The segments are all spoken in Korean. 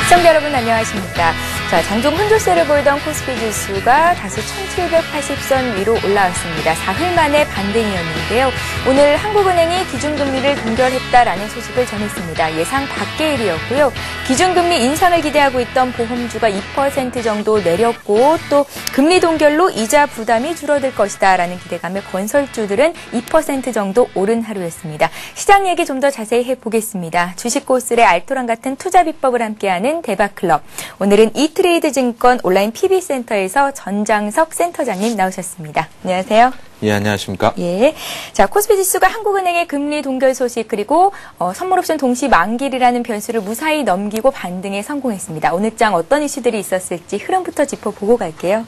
시청자 여러분 안녕하십니까. 자, 장중 혼조세를 보이던 코스피 지수가 다시 1780선 위로 올라왔습니다. 사흘 만에 반등이었는데요. 오늘 한국은행이 기준금리를 동결했다라는 소식을 전했습니다. 예상 밖의 일이었고요. 기준금리 인상을 기대하고 있던 보험주가 2% 정도 내렸고 또 금리 동결로 이자 부담이 줄어들 것이다라는 기대감에 건설주들은 2% 정도 오른 하루였습니다. 시장 얘기 좀 더 자세히 해보겠습니다. 주식 고수의 알토란 같은 투자 비법을 함께하는 대박클럽. 오늘은 이트레이드 증권 온라인 PB센터에서 전장석 센터장님 나오셨습니다. 안녕하세요. 예, 안녕하십니까. 예. 자, 코스피 지수가 한국은행의 금리 동결 소식 그리고 선물옵션 동시 만기일이라는 변수를 무사히 넘기고 반등에 성공했습니다. 오늘 장 어떤 이슈들이 있었을지 흐름부터 짚어보고 갈게요.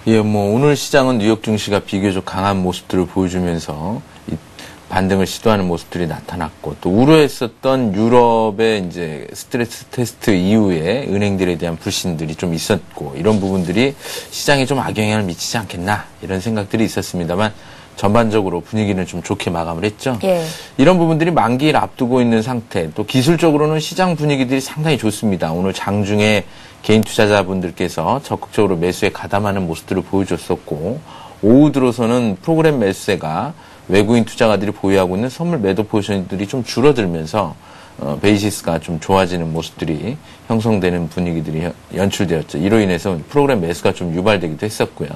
예, 오늘 시장은 뉴욕 증시가 비교적 강한 모습들을 보여주면서 반등을 시도하는 모습들이 나타났고 또 우려했었던 유럽의 이제 스트레스 테스트 이후에 은행들에 대한 불신들이 좀 있었고 이런 부분들이 시장에 좀 악영향을 미치지 않겠나 이런 생각들이 있었습니다만 전반적으로 분위기는 좀 좋게 마감을 했죠. 예. 이런 부분들이 만기일 앞두고 있는 상태 또 기술적으로는 시장 분위기들이 상당히 좋습니다. 오늘 장중에 개인 투자자분들께서 적극적으로 매수에 가담하는 모습들을 보여줬었고 오후 들어서는 프로그램 매수세가 외국인 투자가들이 보유하고 있는 선물 매도 포지션들이 좀 줄어들면서 베이시스가 좀 좋아지는 모습들이 형성되는 분위기들이 연출되었죠. 이로 인해서 프로그램 매수가 좀 유발되기도 했었고요.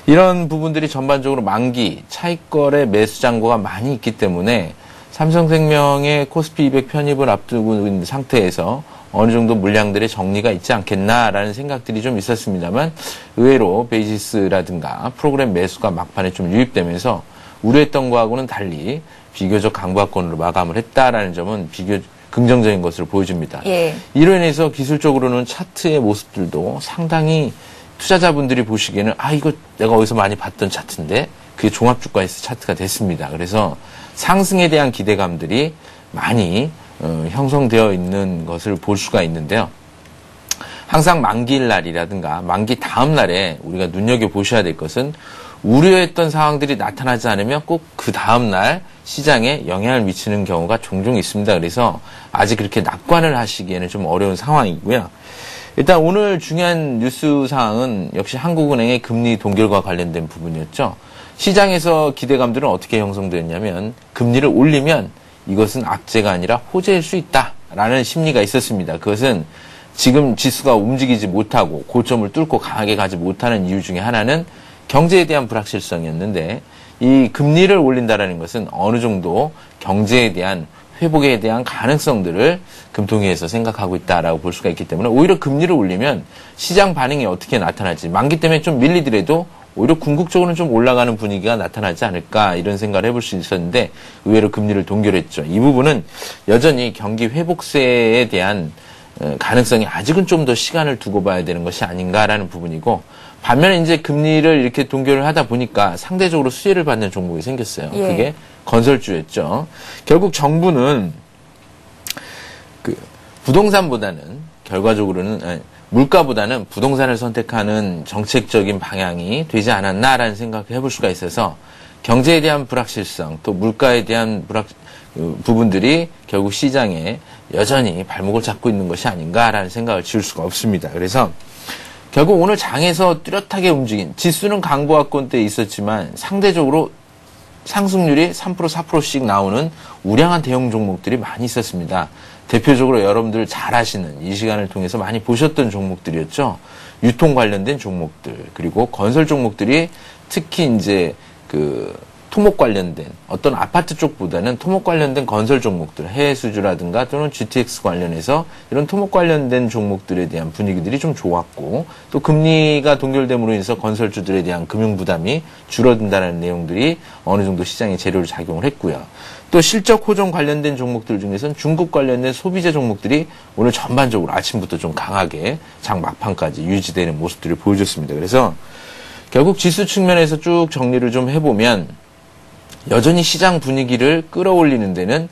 이런 부분들이 전반적으로 만기, 차익거래 매수 잔고가 많이 있기 때문에 삼성생명의 코스피 200 편입을 앞두고 있는 상태에서 어느 정도 물량들의 정리가 있지 않겠나라는 생각들이 좀 있었습니다만 의외로 베이시스라든가 프로그램 매수가 막판에 좀 유입되면서 우려했던 거하고는 달리 비교적 강보합권으로 마감을 했다라는 점은 긍정적인 것을 보여줍니다. 예. 이로 인해서 기술적으로는 차트의 모습들도 상당히 투자자분들이 보시기에는 이거 내가 어디서 많이 봤던 차트인데 그게 종합주가에서 차트가 됐습니다. 그래서 상승에 대한 기대감들이 많이 형성되어 있는 것을 볼 수가 있는데요. 항상 만기일 날이라든가 만기 다음 날에 우리가 눈여겨보셔야 될 것은 우려했던 상황들이 나타나지 않으면 꼭 그 다음날 시장에 영향을 미치는 경우가 종종 있습니다. 그래서 아직 그렇게 낙관을 하시기에는 좀 어려운 상황이고요. 일단 오늘 중요한 뉴스 사항은 역시 한국은행의 금리 동결과 관련된 부분이었죠. 시장에서 기대감들은 어떻게 형성되었냐면 금리를 올리면 이것은 악재가 아니라 호재일 수 있다라는 심리가 있었습니다. 그것은 지금 지수가 움직이지 못하고 고점을 뚫고 강하게 가지 못하는 이유 중에 하나는 경제에 대한 불확실성이었는데 이 금리를 올린다라는 것은 어느 정도 경제에 대한 회복에 대한 가능성들을 금통위에서 생각하고 있다라고 볼 수가 있기 때문에 오히려 금리를 올리면 시장 반응이 어떻게 나타날지 만기 때문에 좀 밀리더라도 오히려 궁극적으로는 좀 올라가는 분위기가 나타나지 않을까 이런 생각을 해볼 수 있었는데 의외로 금리를 동결했죠. 이 부분은 여전히 경기 회복세에 대한 가능성이 아직은 좀 더 시간을 두고 봐야 되는 것이 아닌가라는 부분이고 반면에 이제 금리를 이렇게 동결을 하다 보니까 상대적으로 수혜를 받는 종목이 생겼어요. 예. 그게 건설주였죠. 결국 정부는 부동산보다는 결과적으로는 물가보다는 부동산을 선택하는 정책적인 방향이 되지 않았나라는 생각을 해볼 수가 있어서 경제에 대한 불확실성 또 물가에 대한 부분들이 결국 시장에 여전히 발목을 잡고 있는 것이 아닌가라는 생각을 지울 수가 없습니다. 그래서 결국 오늘 장에서 뚜렷하게 움직인 지수는 강보합권대에 있었지만 상대적으로 상승률이 3% 4%씩 나오는 우량한 대형 종목들이 많이 있었습니다. 대표적으로 여러분들 잘 아시는 이 시간을 통해서 많이 보셨던 종목들이었죠. 유통 관련된 종목들 그리고 건설 종목들이 특히 이제 토목 관련된 어떤 아파트 쪽보다는 토목 관련된 건설 종목들 해외 수주라든가 또는 GTX 관련해서 이런 토목 관련된 종목들에 대한 분위기들이 좀 좋았고 또 금리가 동결됨으로 인해서 건설주들에 대한 금융 부담이 줄어든다는 내용들이 어느 정도 시장에 재료로 작용을 했고요. 또 실적 호전 관련된 종목들 중에서는 중국 관련된 소비재 종목들이 오늘 전반적으로 아침부터 좀 강하게 장 막판까지 유지되는 모습들을 보여줬습니다. 그래서 결국 지수 측면에서 쭉 정리를 좀 해보면 여전히 시장 분위기를 끌어올리는 데는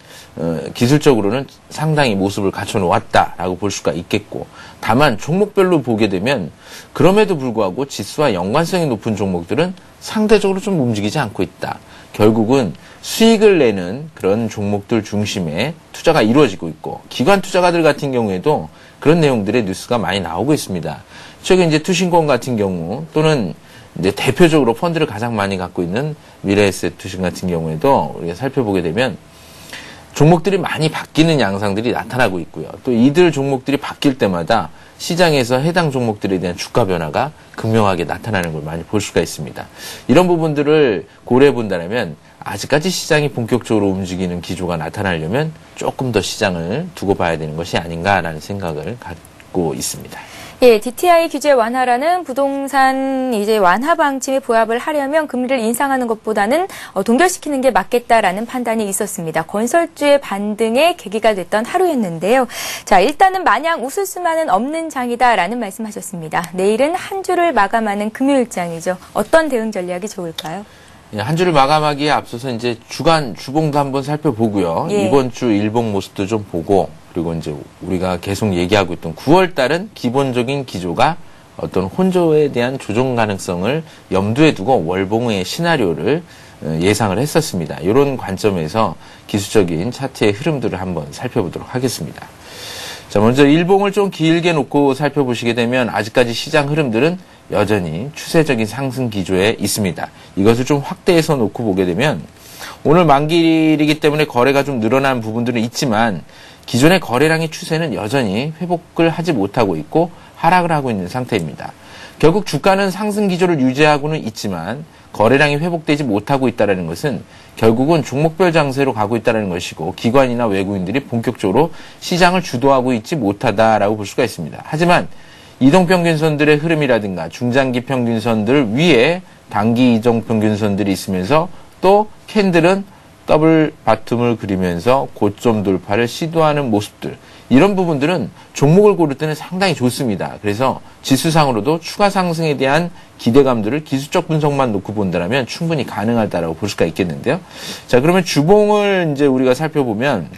기술적으로는 상당히 모습을 갖춰놓았다라고 볼 수가 있겠고 다만 종목별로 보게 되면 그럼에도 불구하고 지수와 연관성이 높은 종목들은 상대적으로 좀 움직이지 않고 있다. 결국은 수익을 내는 그런 종목들 중심의 투자가 이루어지고 있고, 기관 투자가들 같은 경우에도 그런 내용들의 뉴스가 많이 나오고 있습니다. 최근 이제 투신권 같은 경우, 또는 이제 대표적으로 펀드를 가장 많이 갖고 있는 미래에셋 투신 같은 경우에도 우리가 살펴보게 되면 종목들이 많이 바뀌는 양상들이 나타나고 있고요. 또 이들 종목들이 바뀔 때마다 시장에서 해당 종목들에 대한 주가 변화가 극명하게 나타나는 걸 많이 볼 수가 있습니다. 이런 부분들을 고려해 본다면 아직까지 시장이 본격적으로 움직이는 기조가 나타나려면 조금 더 시장을 두고 봐야 되는 것이 아닌가라는 생각을 갖고 있습니다. 예, DTI 규제 완화라는 부동산 이제 완화 방침에 부합을 하려면 금리를 인상하는 것보다는 동결시키는 게 맞겠다라는 판단이 있었습니다. 건설주의 반등의 계기가 됐던 하루였는데요. 자, 일단은 마냥 웃을 수만은 없는 장이다라는 말씀하셨습니다. 내일은 한 주를 마감하는 금요일장이죠. 어떤 대응 전략이 좋을까요? 예, 한 주를 마감하기에 앞서서 이제 주간 주봉도 한번 살펴보고요. 예. 이번 주 일봉 모습도 좀 보고, 그리고 이제 우리가 계속 얘기하고 있던 9월 달은 기본적인 기조가 어떤 혼조에 대한 조정 가능성을 염두에 두고 월봉의 시나리오를 예상을 했었습니다. 이런 관점에서 기술적인 차트의 흐름들을 한번 살펴보도록 하겠습니다. 자, 먼저 일봉을 좀 길게 놓고 살펴보시게 되면 아직까지 시장 흐름들은 여전히 추세적인 상승 기조에 있습니다. 이것을 좀 확대해서 놓고 보게 되면 오늘 만기일이기 때문에 거래가 좀 늘어난 부분들은 있지만 기존의 거래량의 추세는 여전히 회복을 하지 못하고 있고 하락을 하고 있는 상태입니다. 결국 주가는 상승 기조를 유지하고는 있지만 거래량이 회복되지 못하고 있다는 것은 결국은 종목별 장세로 가고 있다는 것이고, 기관이나 외국인들이 본격적으로 시장을 주도하고 있지 못하다라고 볼 수가 있습니다. 하지만 이동평균선들의 흐름이라든가 중장기 평균선들 위에 단기 이동평균선들이 있으면서 또 캔들은 더블 바텀을 그리면서 고점 돌파를 시도하는 모습들, 이런 부분들은 종목을 고를 때는 상당히 좋습니다. 그래서 지수상으로도 추가 상승에 대한 기대감들을 기술적 분석만 놓고 본다면 충분히 가능하다라고 볼 수가 있겠는데요. 자, 그러면 주봉을 이제 우리가 살펴보면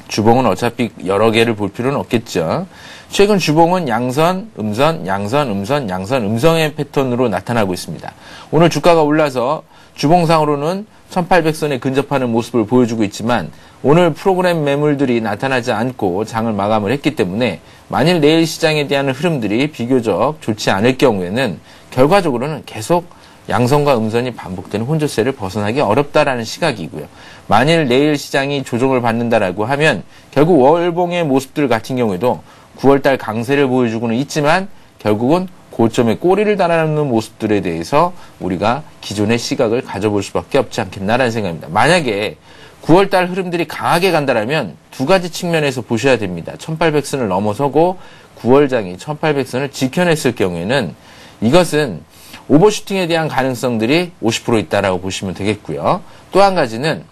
주봉은 어차피 여러 개를 볼 필요는 없겠죠. 최근 주봉은 양선, 음선, 양선, 음선, 양선, 음선의 패턴으로 나타나고 있습니다. 오늘 주가가 올라서 주봉상으로는 1800선에 근접하는 모습을 보여주고 있지만 오늘 프로그램 매물들이 나타나지 않고 장을 마감을 했기 때문에 만일 내일 시장에 대한 흐름들이 비교적 좋지 않을 경우에는 결과적으로는 계속 양선과 음선이 반복되는 혼조세를 벗어나기 어렵다라는 시각이고요. 만일 내일 시장이 조정을 받는다라고 하면 결국 월봉의 모습들 같은 경우에도 9월달 강세를 보여주고는 있지만 결국은 고점에 꼬리를 달아놓는 모습들에 대해서 우리가 기존의 시각을 가져볼 수밖에 없지 않겠나라는 생각입니다. 만약에 9월달 흐름들이 강하게 간다면 두 가지 측면에서 보셔야 됩니다. 1800선을 넘어서고 9월장이 1800선을 지켜냈을 경우에는 이것은 오버슈팅에 대한 가능성들이 50% 있다라고 보시면 되겠고요. 또 한 가지는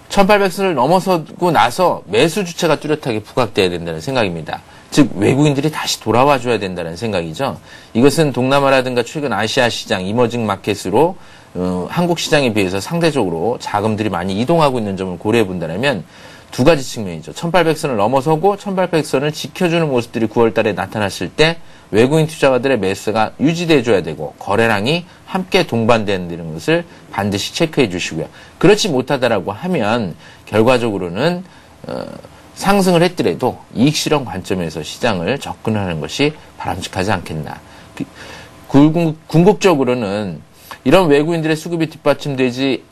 1800선을 넘어서고 나서 매수 주체가 뚜렷하게 부각돼야 된다는 생각입니다. 즉 외국인들이 다시 돌아와 줘야 된다는 생각이죠. 이것은 동남아라든가 최근 아시아 시장, 이머징 마켓으로 한국 시장에 비해서 상대적으로 자금들이 많이 이동하고 있는 점을 고려해 본다면 두 가지 측면이죠. 1800선을 넘어서고 1800선을 지켜주는 모습들이 9월 달에 나타났을 때 외국인 투자가들의 매수가 유지돼 줘야 되고 거래량이 함께 동반되는 것을 반드시 체크해 주시고요. 그렇지 못하다라고 하면 결과적으로는 상승을 했더라도 이익 실현 관점에서 시장을 접근하는 것이 바람직하지 않겠나. 궁극적으로는 이런 외국인들의 수급이 뒷받침되지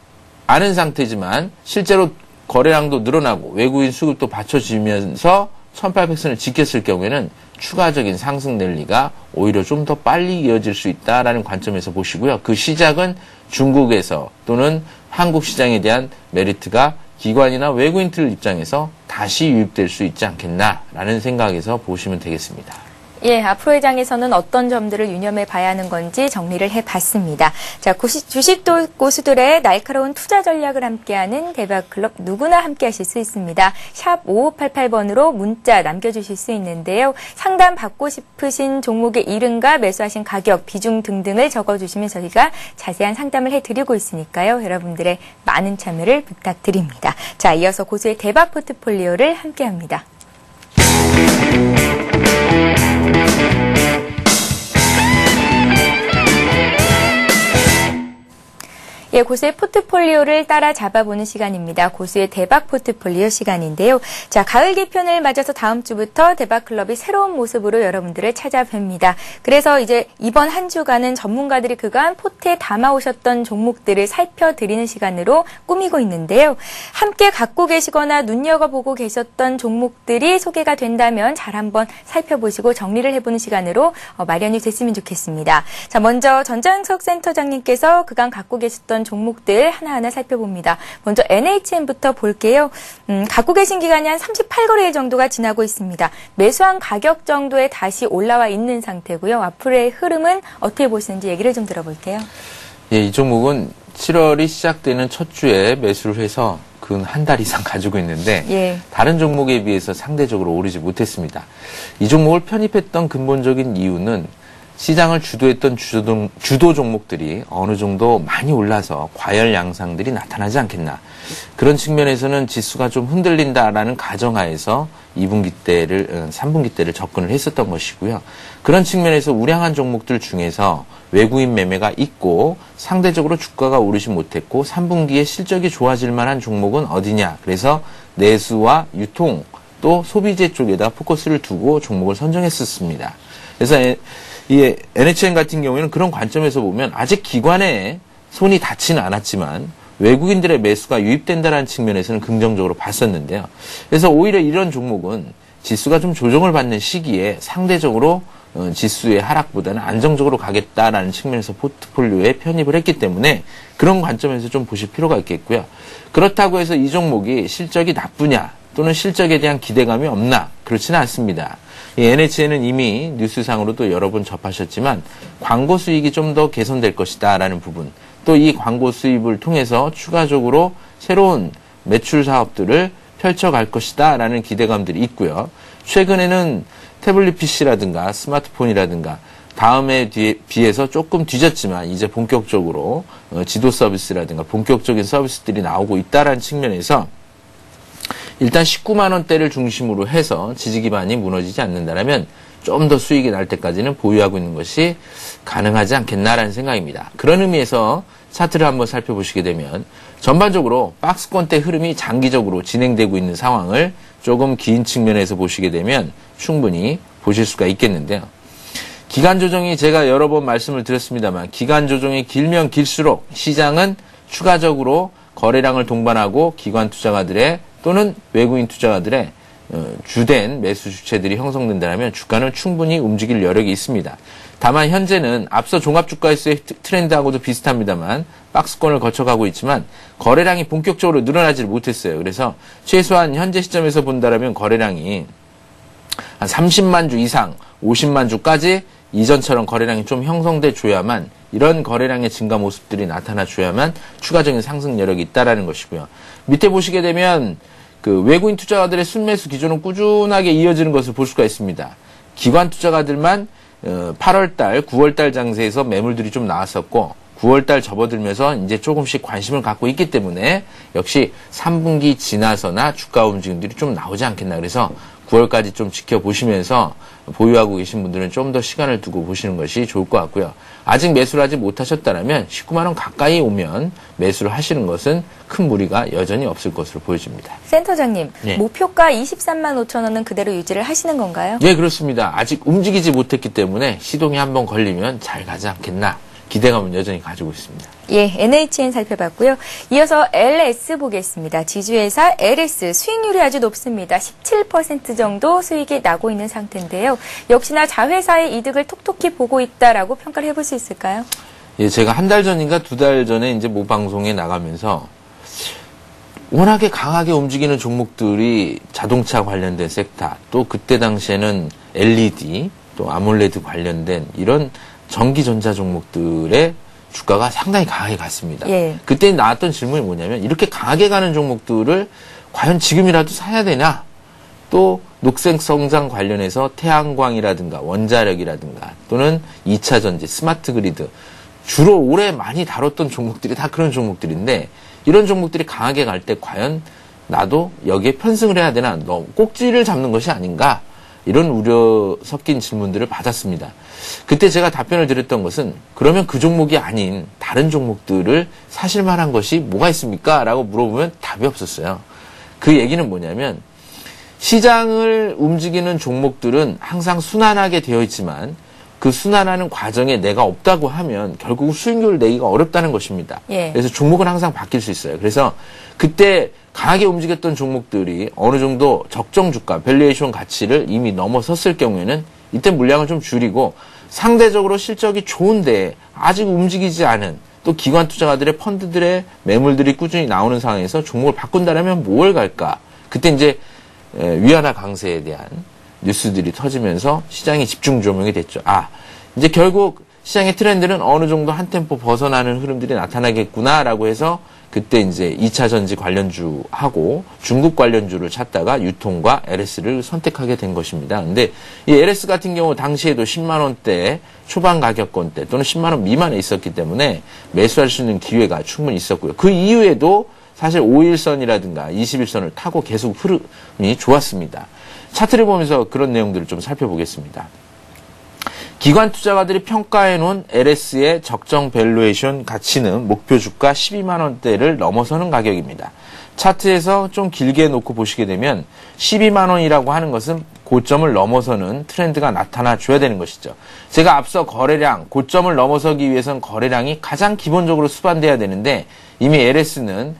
않은 상태지만 실제로 거래량도 늘어나고 외국인 수급도 받쳐지면서 1800선을 지켰을 경우에는 추가적인 상승 랠리가 오히려 좀 더 빨리 이어질 수 있다라는 관점에서 보시고요. 그 시작은 중국에서 또는 한국 시장에 대한 메리트가 기관이나 외국인들 입장에서 다시 유입될 수 있지 않겠나라는 생각에서 보시면 되겠습니다. 예, 앞으로의 장에서는 어떤 점들을 유념해 봐야 하는 건지 정리를 해봤습니다. 자, 주식 고수들의 날카로운 투자 전략을 함께하는 대박클럽 누구나 함께하실 수 있습니다. 샵 5588번으로 문자 남겨주실 수 있는데요. 상담 받고 싶으신 종목의 이름과 매수하신 가격, 비중 등등을 적어주시면 저희가 자세한 상담을 해드리고 있으니까요. 여러분들의 많은 참여를 부탁드립니다. 자, 이어서 고수의 대박 포트폴리오를 함께합니다. 예, 고수의 포트폴리오를 따라 잡아보는 시간입니다. 고수의 대박 포트폴리오 시간인데요. 자, 가을 개편을 맞아서 다음 주부터 대박클럽이 새로운 모습으로 여러분들을 찾아뵙니다. 그래서 이제 이번 한 주간은 전문가들이 그간 포트에 담아오셨던 종목들을 살펴드리는 시간으로 꾸미고 있는데요. 함께 갖고 계시거나 눈여겨보고 계셨던 종목들이 소개가 된다면 잘 한번 살펴보시고 정리를 해보는 시간으로 마련이 됐으면 좋겠습니다. 자, 먼저 전장석 센터장님께서 그간 갖고 계셨던 종목들 하나하나 살펴봅니다. 먼저 NHN부터 볼게요. 갖고 계신 기간이 한 38거래일 정도가 지나고 있습니다. 매수한 가격 정도에 다시 올라와 있는 상태고요. 앞으로의 흐름은 어떻게 보시는지 얘기를 좀 들어볼게요. 예, 이 종목은 7월이 시작되는 첫 주에 매수를 해서 근 한 달 이상 가지고 있는데 예. 다른 종목에 비해서 상대적으로 오르지 못했습니다. 이 종목을 편입했던 근본적인 이유는 시장을 주도했던 주도 종목들이 어느 정도 많이 올라서 과열 양상들이 나타나지 않겠나. 그런 측면에서는 지수가 좀 흔들린다라는 가정하에서 2분기 때를, 3분기 때를 접근을 했었던 것이고요. 그런 측면에서 우량한 종목들 중에서 외국인 매매가 있고 상대적으로 주가가 오르지 못했고 3분기에 실적이 좋아질 만한 종목은 어디냐. 그래서 내수와 유통 또 소비재 쪽에다 포커스를 두고 종목을 선정했었습니다. 그래서 이 NHN 같은 경우에는 그런 관점에서 보면 아직 기관에 손이 닿지는 않았지만 외국인들의 매수가 유입된다는 측면에서는 긍정적으로 봤었는데요. 그래서 오히려 이런 종목은 지수가 좀 조정을 받는 시기에 상대적으로 지수의 하락보다는 안정적으로 가겠다라는 측면에서 포트폴리오에 편입을 했기 때문에 그런 관점에서 좀 보실 필요가 있겠고요. 그렇다고 해서 이 종목이 실적이 나쁘냐 또는 실적에 대한 기대감이 없나 그렇지는 않습니다. 이 NHN은 이미 뉴스상으로도 여러 번 접하셨지만 광고 수익이 좀 더 개선될 것이다 라는 부분 또 이 광고 수입을 통해서 추가적으로 새로운 매출 사업들을 펼쳐갈 것이다 라는 기대감들이 있고요. 최근에는 태블릿 PC라든가 스마트폰이라든가 다음에 비해서 조금 뒤졌지만 이제 본격적으로 지도 서비스라든가 본격적인 서비스들이 나오고 있다라는 측면에서 일단 19만 원대를 중심으로 해서 지지 기반이 무너지지 않는다면 좀 더 수익이 날 때까지는 보유하고 있는 것이 가능하지 않겠나라는 생각입니다. 그런 의미에서 차트를 한번 살펴보시게 되면 전반적으로 박스권대 흐름이 장기적으로 진행되고 있는 상황을 조금 긴 측면에서 보시게 되면 충분히 보실 수가 있겠는데요. 기간 조정이 제가 여러 번 말씀을 드렸습니다만 기간 조정이 길면 길수록 시장은 추가적으로 거래량을 동반하고 기관 투자가들의 또는 외국인 투자가들의 주된 매수 주체들이 형성된다면 주가는 충분히 움직일 여력이 있습니다. 다만 현재는 앞서 종합주가지수의 트렌드하고도 비슷합니다만 박스권을 거쳐가고 있지만 거래량이 본격적으로 늘어나지 못했어요. 그래서 최소한 현재 시점에서 본다면 거래량이 한 30만 주 이상 50만 주까지 이전처럼 거래량이 좀 형성돼 줘야만 이런 거래량의 증가 모습들이 나타나 줘야만 추가적인 상승 여력이 있다라는 것이고요. 밑에 보시게 되면 그 외국인 투자가들의 순매수 기조는 꾸준하게 이어지는 것을 볼 수가 있습니다. 기관 투자가들만 8월달, 9월달 장세에서 매물들이 좀 나왔었고 9월달 접어들면서 이제 조금씩 관심을 갖고 있기 때문에 역시 3분기 지나서나 주가 움직임들이 좀 나오지 않겠나. 그래서 9월까지 좀 지켜보시면서 보유하고 계신 분들은 좀 더 시간을 두고 보시는 것이 좋을 것 같고요. 아직 매수를 하지 못하셨다면 19만 원 가까이 오면 매수를 하시는 것은 큰 무리가 여전히 없을 것으로 보여집니다. 센터장님, 네. 목표가 23만 5천 원은 그대로 유지를 하시는 건가요? 네, 그렇습니다. 아직 움직이지 못했기 때문에 시동이 한번 걸리면 잘 가지 않겠나. 기대감은 여전히 가지고 있습니다. 예, NHN 살펴봤고요. 이어서 LS 보겠습니다. 지주회사 LS 수익률이 아주 높습니다. 17% 정도 수익이 나고 있는 상태인데요. 역시나 자회사의 이득을 톡톡히 보고 있다라고 평가를 해볼 수 있을까요? 예, 제가 한 달 전인가 두 달 전에 이제 모 방송에 나가면서 워낙에 강하게 움직이는 종목들이 자동차 관련된 섹터, 또 그때 당시에는 LED, 또 아몰레드 관련된 이런 전기전자 종목들의 주가가 상당히 강하게 갔습니다. 예. 그때 나왔던 질문이 뭐냐면 이렇게 강하게 가는 종목들을 과연 지금이라도 사야 되냐? 또 녹색 성장 관련해서 태양광이라든가 원자력이라든가 또는 2차 전지, 스마트 그리드 주로 올해 많이 다뤘던 종목들이 다 그런 종목들인데 이런 종목들이 강하게 갈 때 과연 나도 여기에 편승을 해야 되나? 꼭지를 잡는 것이 아닌가? 이런 우려 섞인 질문들을 받았습니다. 그때 제가 답변을 드렸던 것은 그러면 그 종목이 아닌 다른 종목들을 사실 만한 것이 뭐가 있습니까? 라고 물어보면 답이 없었어요. 그 얘기는 뭐냐면 시장을 움직이는 종목들은 항상 순환하게 되어 있지만 그 순환하는 과정에 내가 없다고 하면 결국 수익률을 내기가 어렵다는 것입니다. 예. 그래서 종목은 항상 바뀔 수 있어요. 그래서 그때 강하게 움직였던 종목들이 어느 정도 적정 주가, 밸류에이션 가치를 이미 넘어섰을 경우에는 이때 물량을 좀 줄이고 상대적으로 실적이 좋은데 아직 움직이지 않은 또 기관 투자가들의 펀드들의 매물들이 꾸준히 나오는 상황에서 종목을 바꾼다면 뭘 갈까? 그때 이제 위안화 강세에 대한 뉴스들이 터지면서 시장이 집중 조명이 됐죠. 이제 결국 시장의 트렌드는 어느 정도 한 템포 벗어나는 흐름들이 나타나겠구나라고 해서 그때 이제 2차 전지 관련주하고 중국 관련주를 찾다가 유통과 LS를 선택하게 된 것입니다. 근데 이 LS 같은 경우 당시에도 10만 원대 초반 가격권대 또는 10만 원 미만에 있었기 때문에 매수할 수 있는 기회가 충분히 있었고요. 그 이후에도 사실 5일선이라든가 21선을 타고 계속 흐름이 좋았습니다. 차트를 보면서 그런 내용들을 좀 살펴보겠습니다. 기관 투자가들이 평가해 놓은 LS의 적정 밸류에이션 가치는 목표 주가 12만 원대를 넘어서는 가격입니다. 차트에서 좀 길게 놓고 보시게 되면 12만 원이라고 하는 것은 고점을 넘어서는 트렌드가 나타나 줘야 되는 것이죠. 제가 앞서 거래량, 고점을 넘어서기 위해서는 거래량이 가장 기본적으로 수반돼야 되는데 이미 LS는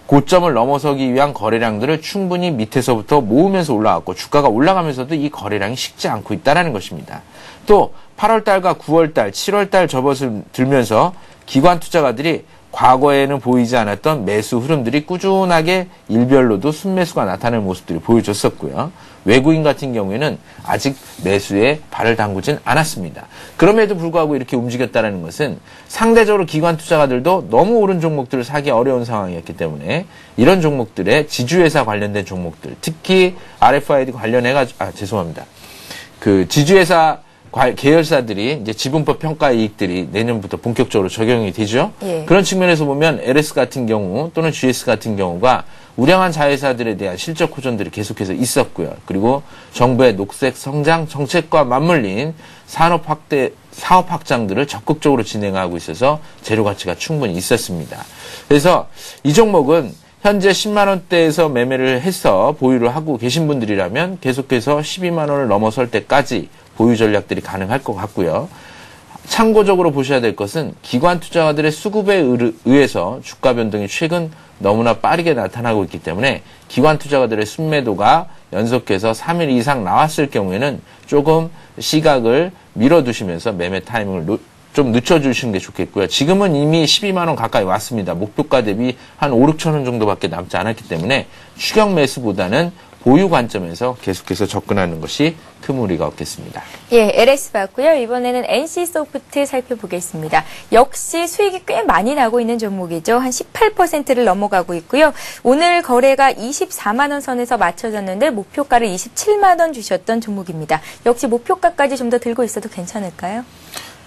고점을 넘어서기 위한 거래량들을 충분히 밑에서부터 모으면서 올라왔고 주가가 올라가면서도 이 거래량이 식지 않고 있다는 것입니다. 또 8월달과 9월달, 7월달 접어들 들면서 기관 투자가들이 과거에는 보이지 않았던 매수 흐름들이 꾸준하게 일별로도 순매수가 나타나는 모습들이 보여줬었고요. 외국인 같은 경우에는 아직 매수에 발을 담그진 않았습니다. 그럼에도 불구하고 이렇게 움직였다는 것은 상대적으로 기관 투자가들도 너무 오른 종목들을 사기 어려운 상황이었기 때문에 이런 종목들의 지주회사 관련된 종목들, 특히 RFID 관련해가지고, 죄송합니다. 그 지주회사 계열사들이 이제 지분법 평가 이익들이 내년부터 본격적으로 적용이 되죠. 예. 그런 측면에서 보면 LS 같은 경우 또는 GS 같은 경우가 우량한 자회사들에 대한 실적 호전들이 계속해서 있었고요. 그리고 정부의 녹색 성장 정책과 맞물린 사업 확장들을 적극적으로 진행하고 있어서 재료 가치가 충분히 있었습니다. 그래서 이 종목은 현재 10만 원대에서 매매를 해서 보유를 하고 계신 분들이라면 계속해서 12만 원을 넘어설 때까지 보유 전략들이 가능할 것 같고요. 참고적으로 보셔야 될 것은 기관 투자가들의 수급에 의해서 주가 변동이 최근 너무나 빠르게 나타나고 있기 때문에 기관 투자가들의 순매도가 연속해서 3일 이상 나왔을 경우에는 조금 시각을 밀어두시면서 매매 타이밍을 좀 늦춰주시는 게 좋겠고요. 지금은 이미 12만 원 가까이 왔습니다. 목표가 대비 한 5, 6천 원 정도밖에 남지 않았기 때문에 추격 매수보다는 보유 관점에서 계속해서 접근하는 것이 큰 무리가 없겠습니다. 예, LS 봤고요. 이번에는 NC소프트 살펴보겠습니다. 역시 수익이 꽤 많이 나고 있는 종목이죠. 한 18%를 넘어가고 있고요. 오늘 거래가 24만 원 선에서 맞춰졌는데 목표가를 27만 원 주셨던 종목입니다. 역시 목표가까지 좀 더 들고 있어도 괜찮을까요?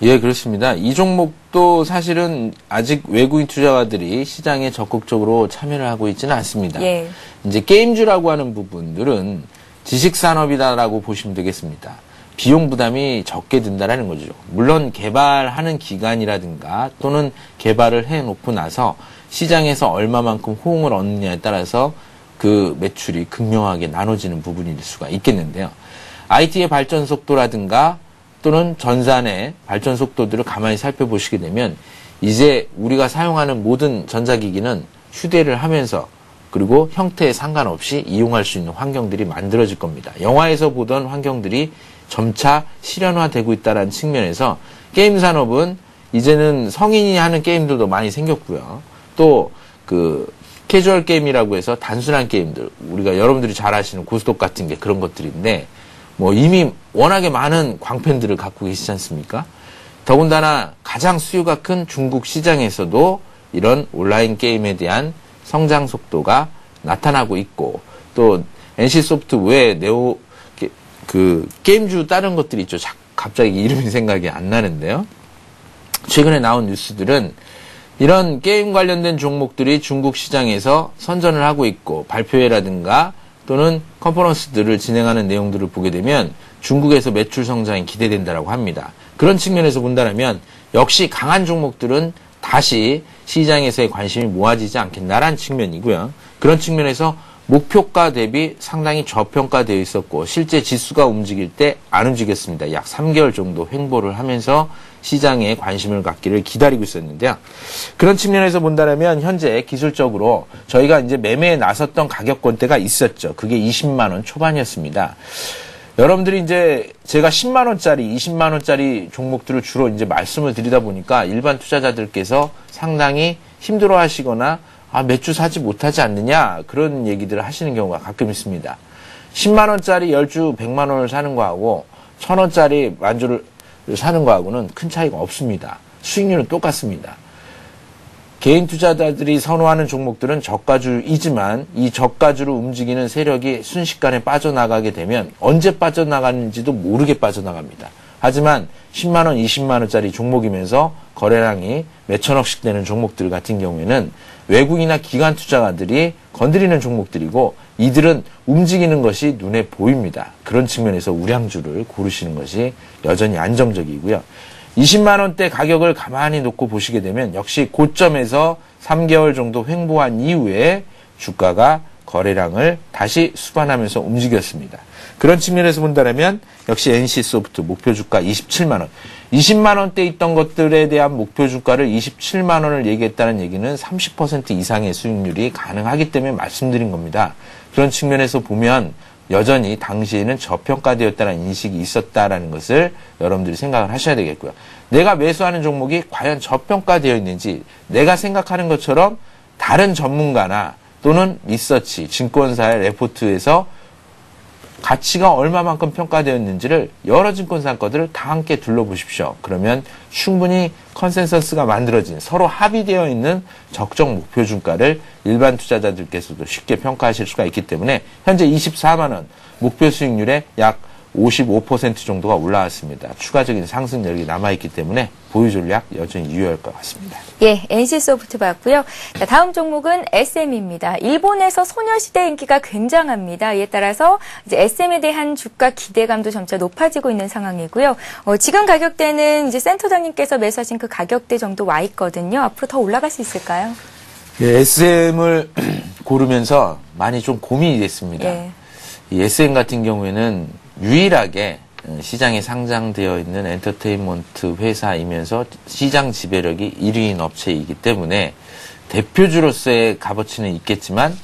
예, 그렇습니다. 이 종목도 사실은 아직 외국인 투자가들이 시장에 적극적으로 참여를 하고 있지는 않습니다. 예. 이제 게임주라고 하는 부분들은 지식산업이다라고 보시면 되겠습니다. 비용 부담이 적게 든다라는 거죠. 물론 개발하는 기간이라든가 또는 개발을 해놓고 나서 시장에서 얼마만큼 호응을 얻느냐에 따라서 그 매출이 극명하게 나눠지는 부분일 수가 있겠는데요. IT의 발전 속도라든가 또는 전산의 발전 속도들을 가만히 살펴보시게 되면 이제 우리가 사용하는 모든 전자기기는 휴대를 하면서 그리고 형태에 상관없이 이용할 수 있는 환경들이 만들어질 겁니다. 영화에서 보던 환경들이 점차 실현화되고 있다는 측면에서 게임 산업은 이제는 성인이 하는 게임들도 많이 생겼고요. 또 그 캐주얼 게임이라고 해서 단순한 게임들, 우리가 여러분들이 잘 아시는 고스톱 같은 게 그런 것들인데 뭐 이미 워낙에 많은 광팬들을 갖고 계시지 않습니까? 더군다나 가장 수요가 큰 중국 시장에서도 이런 온라인 게임에 대한 성장 속도가 나타나고 있고 또 NC소프트 외에 그 게임주 다른 것들이 있죠. 갑자기 이름이 생각이 안 나는데요. 최근에 나온 뉴스들은 이런 게임 관련된 종목들이 중국 시장에서 선전을 하고 있고 발표회라든가 또는 컨퍼런스들을 진행하는 내용들을 보게 되면 중국에서 매출 성장이 기대된다라고 합니다. 그런 측면에서 본다면 역시 강한 종목들은 다시 시장에서의 관심이 모아지지 않겠나라는 측면이고요. 그런 측면에서 목표가 대비 상당히 저평가되어 있었고 실제 지수가 움직일 때 안 움직였습니다. 약 3개월 정도 횡보를 하면서 시장에 관심을 갖기를 기다리고 있었는데요. 그런 측면에서 본다면 현재 기술적으로 저희가 이제 매매에 나섰던 가격권대가 있었죠. 그게 20만 원 초반이었습니다. 여러분들이 이제 제가 10만 원짜리, 20만 원짜리 종목들을 주로 이제 말씀을 드리다 보니까 일반 투자자들께서 상당히 힘들어 하시거나 몇 주 사지 못하지 않느냐 그런 얘기들을 하시는 경우가 가끔 있습니다. 10만 원짜리 10주 100만 원을 사는 거하고 1000원짜리 만주를 사는 거하고는 큰 차이가 없습니다. 수익률은 똑같습니다. 개인 투자자들이 선호하는 종목들은 저가주이지만 이 저가주로 움직이는 세력이 순식간에 빠져나가게 되면 언제 빠져나가는지도 모르게 빠져나갑니다. 하지만 10만 원, 20만 원짜리 종목이면서 거래량이 몇천억씩 되는 종목들 같은 경우에는 외국이나 기관 투자가들이 건드리는 종목들이고 이들은 움직이는 것이 눈에 보입니다. 그런 측면에서 우량주를 고르시는 것이 여전히 안정적이고요. 20만 원대 가격을 가만히 놓고 보시게 되면 역시 고점에서 3개월 정도 횡보한 이후에 주가가 거래량을 다시 수반하면서 움직였습니다. 그런 측면에서 본다면 역시 NC소프트 목표 주가 27만 원. 20만 원대 있던 것들에 대한 목표 주가를 27만 원을 얘기했다는 얘기는 30% 이상의 수익률이 가능하기 때문에 말씀드린 겁니다. 그런 측면에서 보면 여전히 당시에는 저평가되었다는 인식이 있었다라는 것을 여러분들이 생각을 하셔야 되겠고요. 내가 매수하는 종목이 과연 저평가되어 있는지 내가 생각하는 것처럼 다른 전문가나 또는 리서치, 증권사의 레포트에서 가치가 얼마만큼 평가되었는지를 여러 증권사 거들을 다 함께 둘러보십시오. 그러면 충분히 컨센서스가 만들어진 서로 합의되어 있는 적정 목표 주가를 일반 투자자들께서도 쉽게 평가하실 수가 있기 때문에 현재 24만 원 목표 수익률에 약 55% 정도가 올라왔습니다. 추가적인 상승력이 남아있기 때문에 보유 전략 여전히 유효할 것 같습니다. 예, NC소프트 봤고요. 자, 다음 종목은 SM입니다. 일본에서 소녀시대 인기가 굉장합니다. 이에 따라서 이제 SM에 대한 주가 기대감도 점차 높아지고 있는 상황이고요. 지금 가격대는 이제 센터장님께서 매수하신 그 가격대 정도 와 있거든요. 앞으로 더 올라갈 수 있을까요? 예, SM을 고르면서 많이 좀 고민이 됐습니다. 예. 이 SM 같은 경우에는 유일하게 시장에 상장되어 있는 엔터테인먼트 회사이면서 시장 지배력이 1위인 업체이기 때문에 대표주로서의 값어치는 있겠지만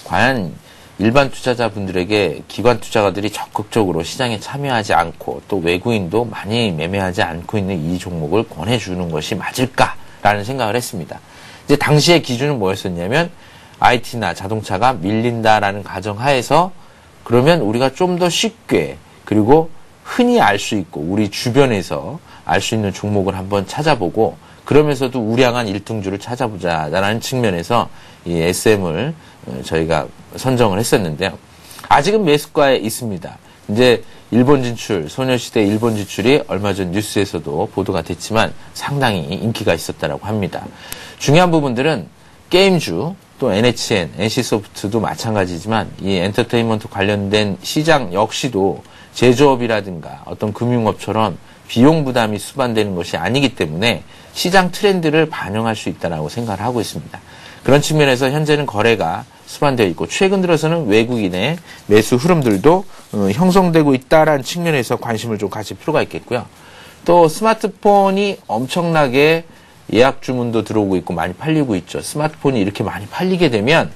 과연 일반 투자자분들에게 기관 투자가들이 적극적으로 시장에 참여하지 않고 또 외국인도 많이 매매하지 않고 있는 이 종목을 권해주는 것이 맞을까라는 생각을 했습니다. 이제 당시의 기준은 뭐였었냐면 IT나 자동차가 밀린다라는 가정하에서 그러면 우리가 좀 더 쉽게 그리고 흔히 알 수 있고 우리 주변에서 알 수 있는 종목을 한번 찾아보고 그러면서도 우량한 1등주를 찾아보자라는 측면에서 이 SM을 저희가 선정을 했었는데요. 아직은 매수가에 있습니다. 이제 일본 진출, 소녀시대 일본 진출이 얼마 전 뉴스에서도 보도가 됐지만 상당히 인기가 있었다라고 합니다. 중요한 부분들은 게임주, 또 NHN, NC소프트도 마찬가지지만 이 엔터테인먼트 관련된 시장 역시도 제조업이라든가 어떤 금융업처럼 비용 부담이 수반되는 것이 아니기 때문에 시장 트렌드를 반영할 수 있다고 생각을 하고 있습니다. 그런 측면에서 현재는 거래가 수반되어 있고 최근 들어서는 외국인의 매수 흐름들도 형성되고 있다는 측면에서 관심을 좀 가질 필요가 있겠고요. 또 스마트폰이 엄청나게 예약 주문도 들어오고 있고 많이 팔리고 있죠. 스마트폰이 이렇게 많이 팔리게 되면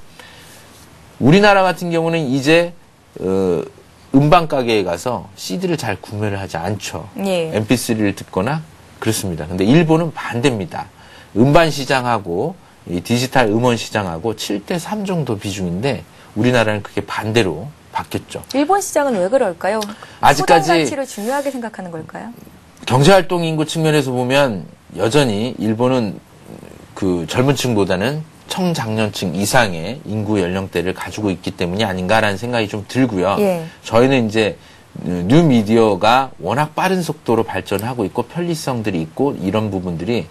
우리나라 같은 경우는 이제 음반 가게에 가서 CD를 잘 구매를 하지 않죠. 예. MP3를 듣거나 그렇습니다. 근데 일본은 반대입니다. 음반 시장하고 이 디지털 음원 시장하고 7대3 정도 비중인데 우리나라는 그게 반대로 바뀌었죠. 일본 시장은 왜 그럴까요? 아직까지 소장 가치를 중요하게 생각하는 걸까요? 경제활동 인구 측면에서 보면 여전히 일본은 그 젊은 층보다는 청장년층 이상의 인구 연령대를 가지고 있기 때문이 아닌가라는 생각이 좀 들고요. 예. 저희는 이제 뉴미디어가 워낙 빠른 속도로 발전하고 있고 편리성들이 있고 이런 부분들이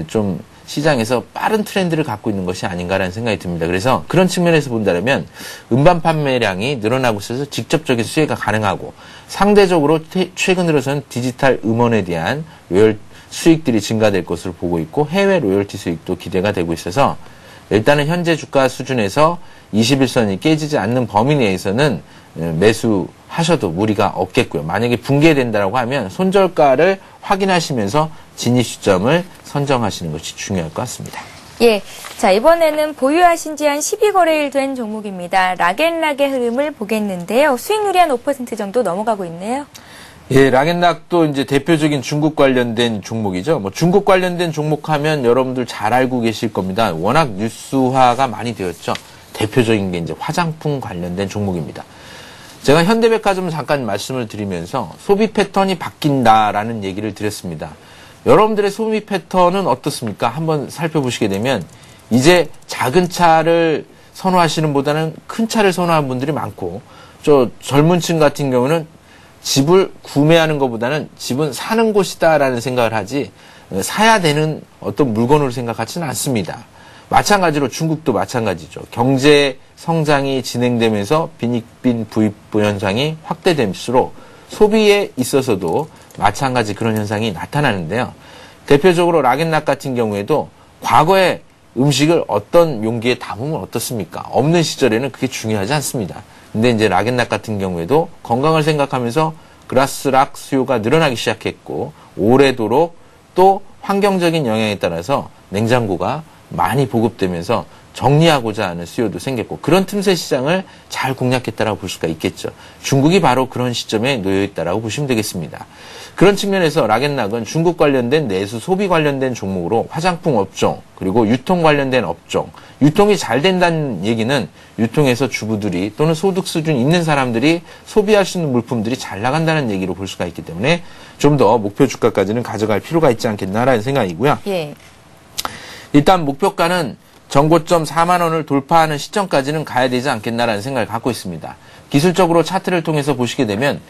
좀 시장에서 빠른 트렌드를 갖고 있는 것이 아닌가라는 생각이 듭니다. 그래서 그런 측면에서 본다면 음반 판매량이 늘어나고 있어서 직접적인 수혜가 가능하고 상대적으로 최근 들어서는 디지털 음원에 대한 수익들이 증가될 것으로 보고 있고 해외 로열티 수익도 기대가 되고 있어서 일단은 현재 주가 수준에서 21선이 깨지지 않는 범위 내에서는 매수하셔도 무리가 없겠고요. 만약에 붕괴된다라고 하면 손절가를 확인하시면서 진입 시점을 선정하시는 것이 중요할 것 같습니다. 예. 자, 이번에는 보유하신 지 한 12거래일 된 종목입니다. 락앤락의 흐름을 보겠는데요. 수익률이 한 5% 정도 넘어가고 있네요. 예, 락앤락도 이제 대표적인 중국 관련된 종목이죠. 뭐 중국 관련된 종목 하면 여러분들 잘 알고 계실 겁니다. 워낙 뉴스화가 많이 되었죠. 대표적인 게 이제 화장품 관련된 종목입니다. 제가 현대백화점 잠깐 말씀을 드리면서 소비 패턴이 바뀐다라는 얘기를 드렸습니다. 여러분들의 소비 패턴은 어떻습니까? 한번 살펴보시게 되면 이제 작은 차를 선호하시는 보다는 큰 차를 선호하는 분들이 많고 저 젊은 층 같은 경우는 집을 구매하는 것보다는 집은 사는 곳이다라는 생각을 하지 사야 되는 어떤 물건으로 생각하지는 않습니다. 마찬가지로 중국도 마찬가지죠. 경제 성장이 진행되면서 빈익빈 부익부 현상이 확대될수록 소비에 있어서도 마찬가지 그런 현상이 나타나는데요. 대표적으로 락앤락 같은 경우에도 과거에 음식을 어떤 용기에 담으면 어떻습니까? 없는 시절에는 그게 중요하지 않습니다. 근데 이제 락앤락 같은 경우에도 건강을 생각하면서 그라스락 수요가 늘어나기 시작했고 오래도록 또 환경적인 영향에 따라서 냉장고가 많이 보급되면서 정리하고자 하는 수요도 생겼고 그런 틈새 시장을 잘 공략했다라고 볼 수가 있겠죠. 중국이 바로 그런 시점에 놓여 있다라고 보시면 되겠습니다. 그런 측면에서 락앤락은 중국 관련된 내수 소비 관련된 종목으로 화장품 업종 그리고 유통 관련된 업종 유통이 잘 된다는 얘기는 유통에서 주부들이 또는 소득 수준 있는 사람들이 소비할 수 있는 물품들이 잘 나간다는 얘기로 볼 수가 있기 때문에 좀 더 목표 주가까지는 가져갈 필요가 있지 않겠나라는 생각이고요. 예. 일단 목표가는 전고점 4만 원을 돌파하는 시점까지는 가야 되지 않겠나라는 생각을 갖고 있습니다. 기술적으로 차트를 통해서 보시게 되면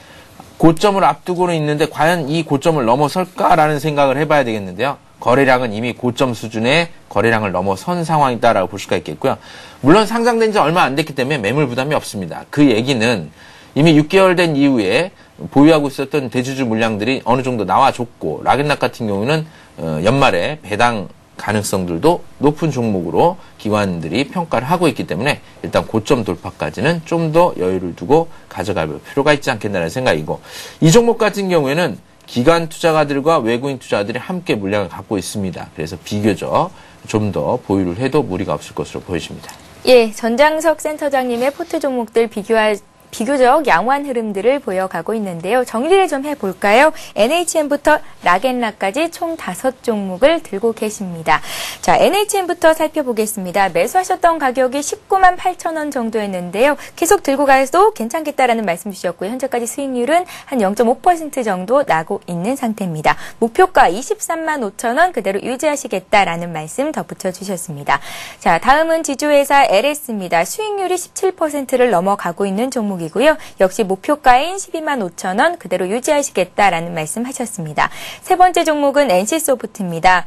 고점을 앞두고는 있는데 과연 이 고점을 넘어설까라는 생각을 해봐야 되겠는데요. 거래량은 이미 고점 수준의 거래량을 넘어선 상황이다라고 볼 수가 있겠고요. 물론 상장된 지 얼마 안 됐기 때문에 매물 부담이 없습니다. 그 얘기는 이미 6개월 된 이후에 보유하고 있었던 대주주 물량들이 어느 정도 나와줬고 락앤락 같은 경우는 연말에 배당 가능성들도 높은 종목으로 기관들이 평가를 하고 있기 때문에 일단 고점 돌파까지는 좀 더 여유를 두고 가져갈 필요가 있지 않겠나라는 생각이고 이 종목 같은 경우에는 기관 투자가들과 외국인 투자가들이 함께 물량을 갖고 있습니다. 그래서 비교적 좀 더 보유를 해도 무리가 없을 것으로 보여집니다. 예, 전장석 센터장님의 포트 종목들 비교적 양호한 흐름들을 보여가고 있는데요. 정리를 좀 해볼까요? NHN부터 락앤락까지 총 5종목을 들고 계십니다. 자, NHN부터 살펴보겠습니다. 매수하셨던 가격이 19만 8천 원 정도였는데요. 계속 들고 가도 괜찮겠다라는 말씀 주셨고요. 현재까지 수익률은 한 0.5% 정도 나고 있는 상태입니다. 목표가 23만 5천 원 그대로 유지하시겠다라는 말씀 덧붙여 주셨습니다. 자, 다음은 지주회사 LS입니다. 수익률이 17%를 넘어가고 있는 종목 이고요. 역시 목표가인 12만 5천 원 그대로 유지하시겠다라는 말씀하셨습니다. 세 번째 종목은 NC소프트입니다.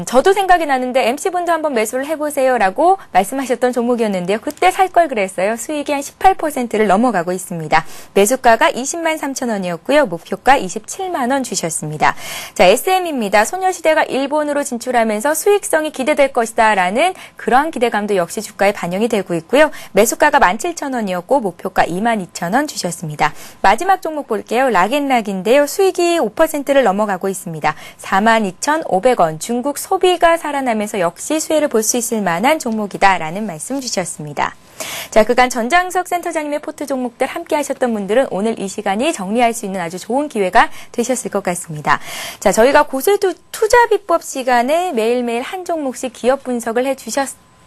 저도 생각이 나는데 MC분도 한번 매수를 해보세요라고 말씀하셨던 종목이었는데요. 그때 살 걸 그랬어요. 수익이 한 18%를 넘어가고 있습니다. 매수가가 20만 3천 원이었고요. 목표가 27만 원 주셨습니다. 자, SM입니다. 소녀시대가 일본으로 진출하면서 수익성이 기대될 것이다라는 그러한 기대감도 역시 주가에 반영이 되고 있고요. 매수가가 17,000원이었고 목표가 22,000원 주셨습니다. 마지막 종목 볼게요. 락앤락인데요. 수익이 5%를 넘어가고 있습니다. 42,500원. 중국 소비가 살아나면서 역시 수혜를 볼 수 있을 만한 종목이다라는 말씀 주셨습니다. 자, 그간 전장석 센터장님의 포트 종목들 함께 하셨던 분들은 오늘 이 시간이 정리할 수 있는 아주 좋은 기회가 되셨을 것 같습니다. 자, 저희가 고세도 투자 비법 시간에 매일매일 한 종목씩 기업 분석을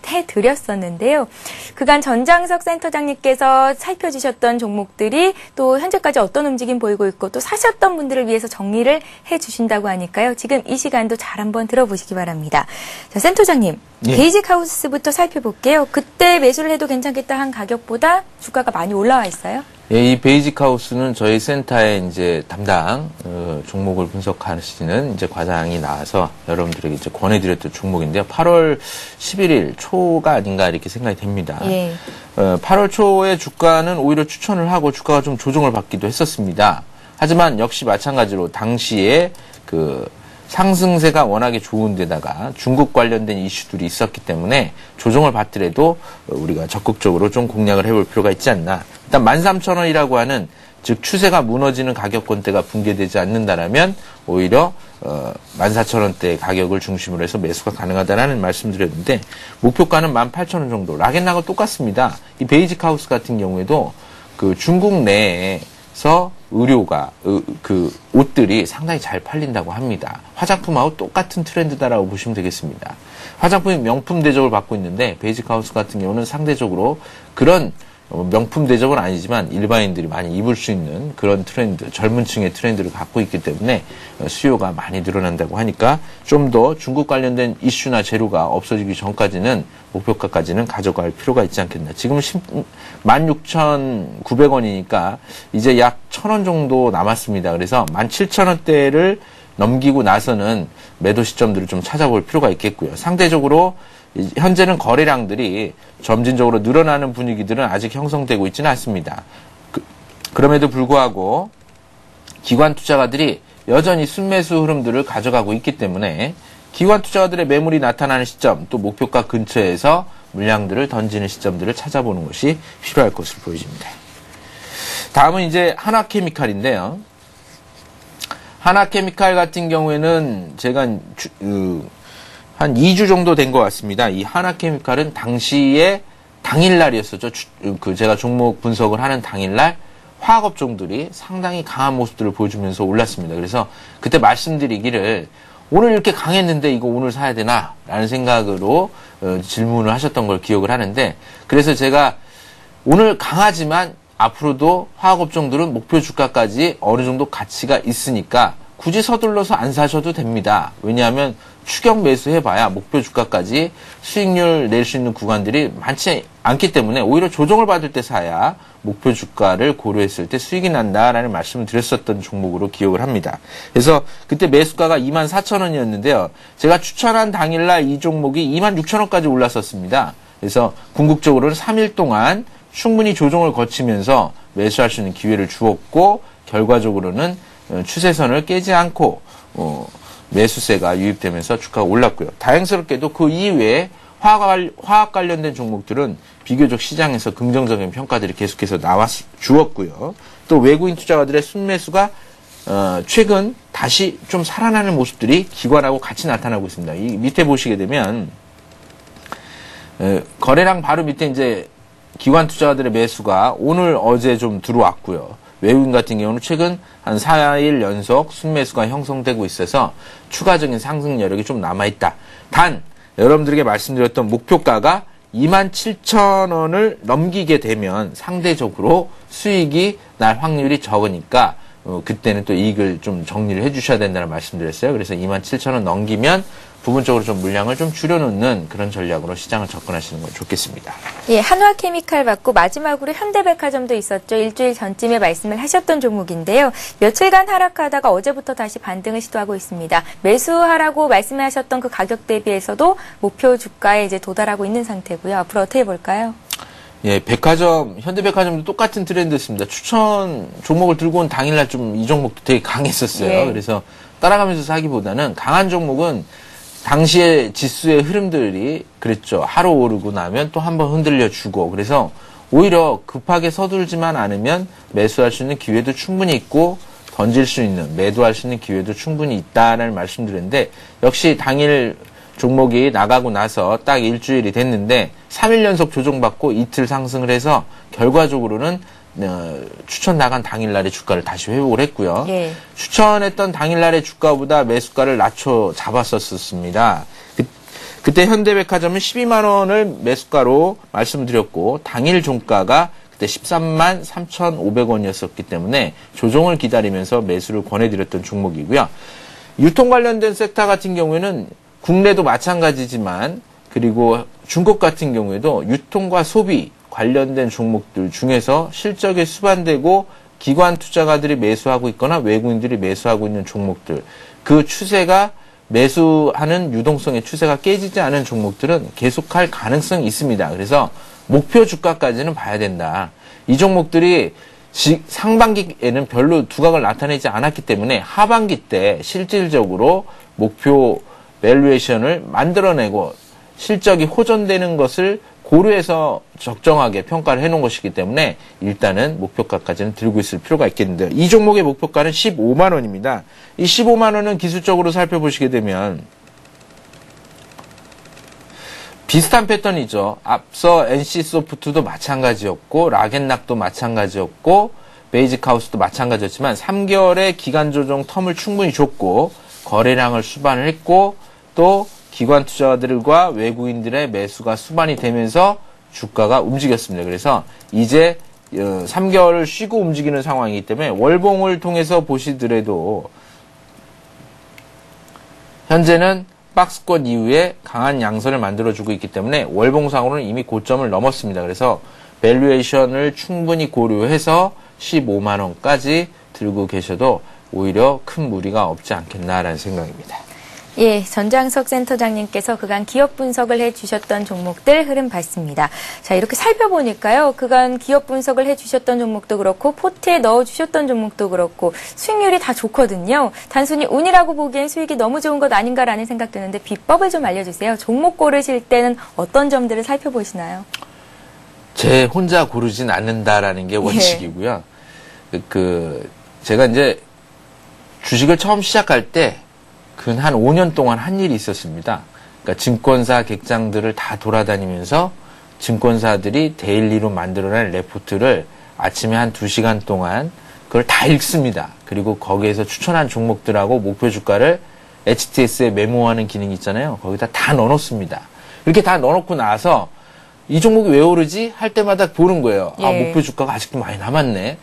해드렸었는데요. 그간 전장석 센터장님께서 살펴주셨던 종목들이 또 현재까지 어떤 움직임 보이고 있고 또 사셨던 분들을 위해서 정리를 해주신다고 하니까요. 지금 이 시간도 잘 한번 들어보시기 바랍니다. 자, 센터장님, 예. 베이직하우스부터 살펴볼게요. 그때 매수를 해도 괜찮겠다 한 가격보다 주가가 많이 올라와 있어요? 예, 이 베이직 하우스는 저희 센터의 이제 담당 종목을 분석하시는 이제 과장이 나와서 여러분들에게 이제 권해드렸던 종목인데요. 8월 11일 초가 아닌가 이렇게 생각이 됩니다. 예. 8월 초에 주가는 오히려 추천을 하고 주가가 좀 조정을 받기도 했었습니다. 하지만 역시 마찬가지로 당시에 그 상승세가 워낙에 좋은데다가 중국 관련된 이슈들이 있었기 때문에 조정을 받더라도 우리가 적극적으로 좀 공략을 해볼 필요가 있지 않나. 일단 13,000원이라고 하는 즉 추세가 무너지는 가격권대가 붕괴되지 않는다라면 오히려 14,000원대 가격을 중심으로 해서 매수가 가능하다라는 말씀드렸는데 목표가는 18,000원 정도. 락앤락은 똑같습니다. 이 베이직 하우스 같은 경우에도 그 중국 내에서 의료가 그 옷들이 상당히 잘 팔린다고 합니다. 화장품하고 똑같은 트렌드다라고 보시면 되겠습니다. 화장품이 명품 대접을 받고 있는데 베이직 하우스 같은 경우는 상대적으로 그런 명품 대접은 아니지만 일반인들이 많이 입을 수 있는 그런 트렌드, 젊은 층의 트렌드를 갖고 있기 때문에 수요가 많이 늘어난다고 하니까 좀 더 중국 관련된 이슈나 재료가 없어지기 전까지는 목표가까지는 가져갈 필요가 있지 않겠나. 지금 16,900원이니까 이제 약 1,000원 정도 남았습니다. 그래서 17,000원대를 넘기고 나서는 매도 시점들을 좀 찾아볼 필요가 있겠고요. 상대적으로 현재는 거래량들이 점진적으로 늘어나는 분위기들은 아직 형성되고 있지는 않습니다. 그럼에도 불구하고 기관 투자가들이 여전히 순매수 흐름들을 가져가고 있기 때문에 기관 투자가들의 매물이 나타나는 시점 또 목표가 근처에서 물량들을 던지는 시점들을 찾아보는 것이 필요할 것으로 보여집니다. 다음은 이제 한화케미칼인데요. 한화케미칼 같은 경우에는 제가 한 2주 정도 된 것 같습니다. 이 한화케미칼은 당시에 당일날이었었죠. 제가 종목 분석을 하는 당일날 화학업종들이 상당히 강한 모습들을 보여주면서 올랐습니다. 그래서 그때 말씀드리기를 오늘 이렇게 강했는데 이거 오늘 사야 되나? 라는 생각으로 질문을 하셨던 걸 기억을 하는데 그래서 제가 오늘 강하지만 앞으로도 화학업종들은 목표 주가까지 어느 정도 가치가 있으니까 굳이 서둘러서 안 사셔도 됩니다. 왜냐하면 추격 매수해봐야 목표 주가까지 수익률 낼 수 있는 구간들이 많지 않기 때문에 오히려 조정을 받을 때 사야 목표 주가를 고려했을 때 수익이 난다라는 말씀을 드렸었던 종목으로 기억을 합니다. 그래서 그때 매수가가 24,000원이었는데요. 제가 추천한 당일날 이 종목이 26,000원까지 올랐었습니다. 그래서 궁극적으로는 3일 동안 충분히 조정을 거치면서 매수할 수 있는 기회를 주었고 결과적으로는 추세선을 깨지 않고 매수세가 유입되면서 주가가 올랐고요. 다행스럽게도 그 이후에 화학 관련된 종목들은 비교적 시장에서 긍정적인 평가들이 계속해서 주었고요. 또 외국인 투자가들의 순매수가 최근 다시 좀 살아나는 모습들이 기관하고 같이 나타나고 있습니다. 이 밑에 보시게 되면 거래량 바로 밑에 이제 기관 투자가들의 매수가 오늘 어제 좀 들어왔고요. 외국인 같은 경우는 최근 한 4일 연속 순매수가 형성되고 있어서 추가적인 상승 여력이 좀 남아있다. 단 여러분들에게 말씀드렸던 목표가가 27,000원을 넘기게 되면 상대적으로 수익이 날 확률이 적으니까 그때는 또 이익을 좀 정리를 해주셔야 된다는 말씀드렸어요. 그래서 27,000원 넘기면 부분적으로 좀 물량을 좀 줄여놓는 그런 전략으로 시장을 접근하시는 건 좋겠습니다. 예, 한화케미칼 받고 마지막으로 현대백화점도 있었죠. 일주일 전쯤에 말씀을 하셨던 종목인데요. 며칠간 하락하다가 어제부터 다시 반등을 시도하고 있습니다. 매수하라고 말씀하셨던 그 가격 대비해서도 목표 주가에 이제 도달하고 있는 상태고요. 앞으로 어떻게 볼까요? 예, 백화점, 현대백화점도 똑같은 트렌드였습니다. 추천 종목을 들고 온 당일날 좀 이 종목도 되게 강했었어요. 예. 그래서 따라가면서 사기보다는 강한 종목은 당시의 지수의 흐름들이 그랬죠. 하루 오르고 나면 또 한번 흔들려 주고 그래서 오히려 급하게 서둘지만 않으면 매수할 수 있는 기회도 충분히 있고 던질 수 있는 매도할 수 있는 기회도 충분히 있다라는 말씀드렸는데 역시 당일 종목이 나가고 나서 딱 일주일이 됐는데 3일 연속 조정받고 이틀 상승을 해서 결과적으로는 추천 나간 당일날의 주가를 다시 회복을 했고요. 예. 추천했던 당일날의 주가보다 매수가를 낮춰 잡았었습니다. 그때 현대백화점은 12만 원을 매수가로 말씀드렸고 당일 종가가 그때 13만 3,500원이었었기 때문에 조정을 기다리면서 매수를 권해드렸던 종목이고요. 유통 관련된 섹터 같은 경우에는 국내도 마찬가지지만 그리고 중국 같은 경우에도 유통과 소비 관련된 종목들 중에서 실적이 수반되고 기관 투자가들이 매수하고 있거나 외국인들이 매수하고 있는 종목들, 그 추세가 매수하는 유동성의 추세가 깨지지 않은 종목들은 계속할 가능성이 있습니다. 그래서 목표 주가까지는 봐야 된다. 이 종목들이 상반기에는 별로 두각을 나타내지 않았기 때문에 하반기 때 실질적으로 목표 밸류에이션을 만들어내고 실적이 호전되는 것을 고려해서 적정하게 평가를 해놓은 것이기 때문에 일단은 목표가까지는 들고 있을 필요가 있겠는데요. 이 종목의 목표가는 15만 원입니다. 이 15만 원은 기술적으로 살펴보시게 되면 비슷한 패턴이죠. 앞서 NC소프트도 마찬가지였고 락앤락도 마찬가지였고 베이직하우스도 마찬가지였지만 3개월의 기간 조정 텀을 충분히 줬고 거래량을 수반을 했고 또 기관 투자자들과 외국인들의 매수가 수반이 되면서 주가가 움직였습니다. 그래서 이제 3개월을 쉬고 움직이는 상황이기 때문에 월봉을 통해서 보시더라도 현재는 박스권 이후에 강한 양선을 만들어주고 있기 때문에 월봉상으로는 이미 고점을 넘었습니다. 그래서 밸류에이션을 충분히 고려해서 15만 원까지 들고 계셔도 오히려 큰 무리가 없지 않겠나라는 생각입니다. 예, 전장석 센터장님께서 그간 기업 분석을 해주셨던 종목들 흐름 봤습니다. 자, 이렇게 살펴보니까요. 그간 기업 분석을 해주셨던 종목도 그렇고 포트에 넣어주셨던 종목도 그렇고 수익률이 다 좋거든요. 단순히 운이라고 보기엔 수익이 너무 좋은 것 아닌가라는 생각 드는데 비법을 좀 알려주세요. 종목 고르실 때는 어떤 점들을 살펴보시나요? 제 혼자 고르진 않는다라는 게 원칙이고요. 제가 이제 주식을 처음 시작할 때 근 한 5년 동안 한 일이 있었습니다. 그러니까 증권사 객장들을 다 돌아다니면서 증권사들이 데일리로 만들어낸 레포트를 아침에 한 2시간 동안 그걸 다 읽습니다. 그리고 거기에서 추천한 종목들하고 목표 주가를 HTS에 메모하는 기능이 있잖아요. 거기다 다 넣어놓습니다. 이렇게 다 넣어놓고 나서 이 종목이 왜 오르지? 할 때마다 보는 거예요. 아, 목표 주가가 아직도 많이 남았네.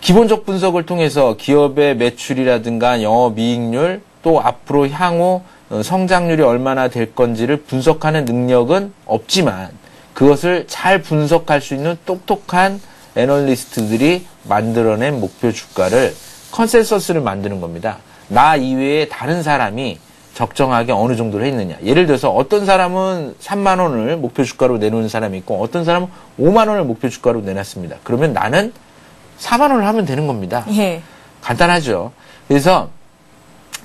기본적 분석을 통해서 기업의 매출이라든가 영업이익률 또 앞으로 향후 성장률이 얼마나 될 건지를 분석하는 능력은 없지만 그것을 잘 분석할 수 있는 똑똑한 애널리스트들이 만들어낸 목표 주가를 컨센서스를 만드는 겁니다. 나 이외에 다른 사람이 적정하게 어느 정도로 했느냐. 예를 들어서 어떤 사람은 3만 원을 목표 주가로 내놓는 사람이 있고 어떤 사람은 5만 원을 목표 주가로 내놨습니다. 그러면 나는 4만 원을 하면 되는 겁니다. 예. 간단하죠. 그래서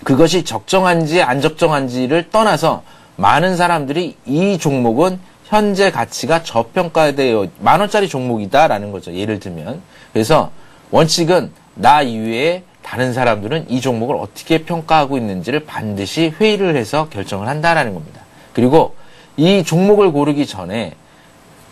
그것이 적정한지 안 적정한지를 떠나서 많은 사람들이 이 종목은 현재 가치가 저평가되어 10,000원짜리 종목이다라는 거죠. 예를 들면. 그래서 원칙은 나 이외에 다른 사람들은 이 종목을 어떻게 평가하고 있는지를 반드시 회의를 해서 결정을 한다라는 겁니다. 그리고 이 종목을 고르기 전에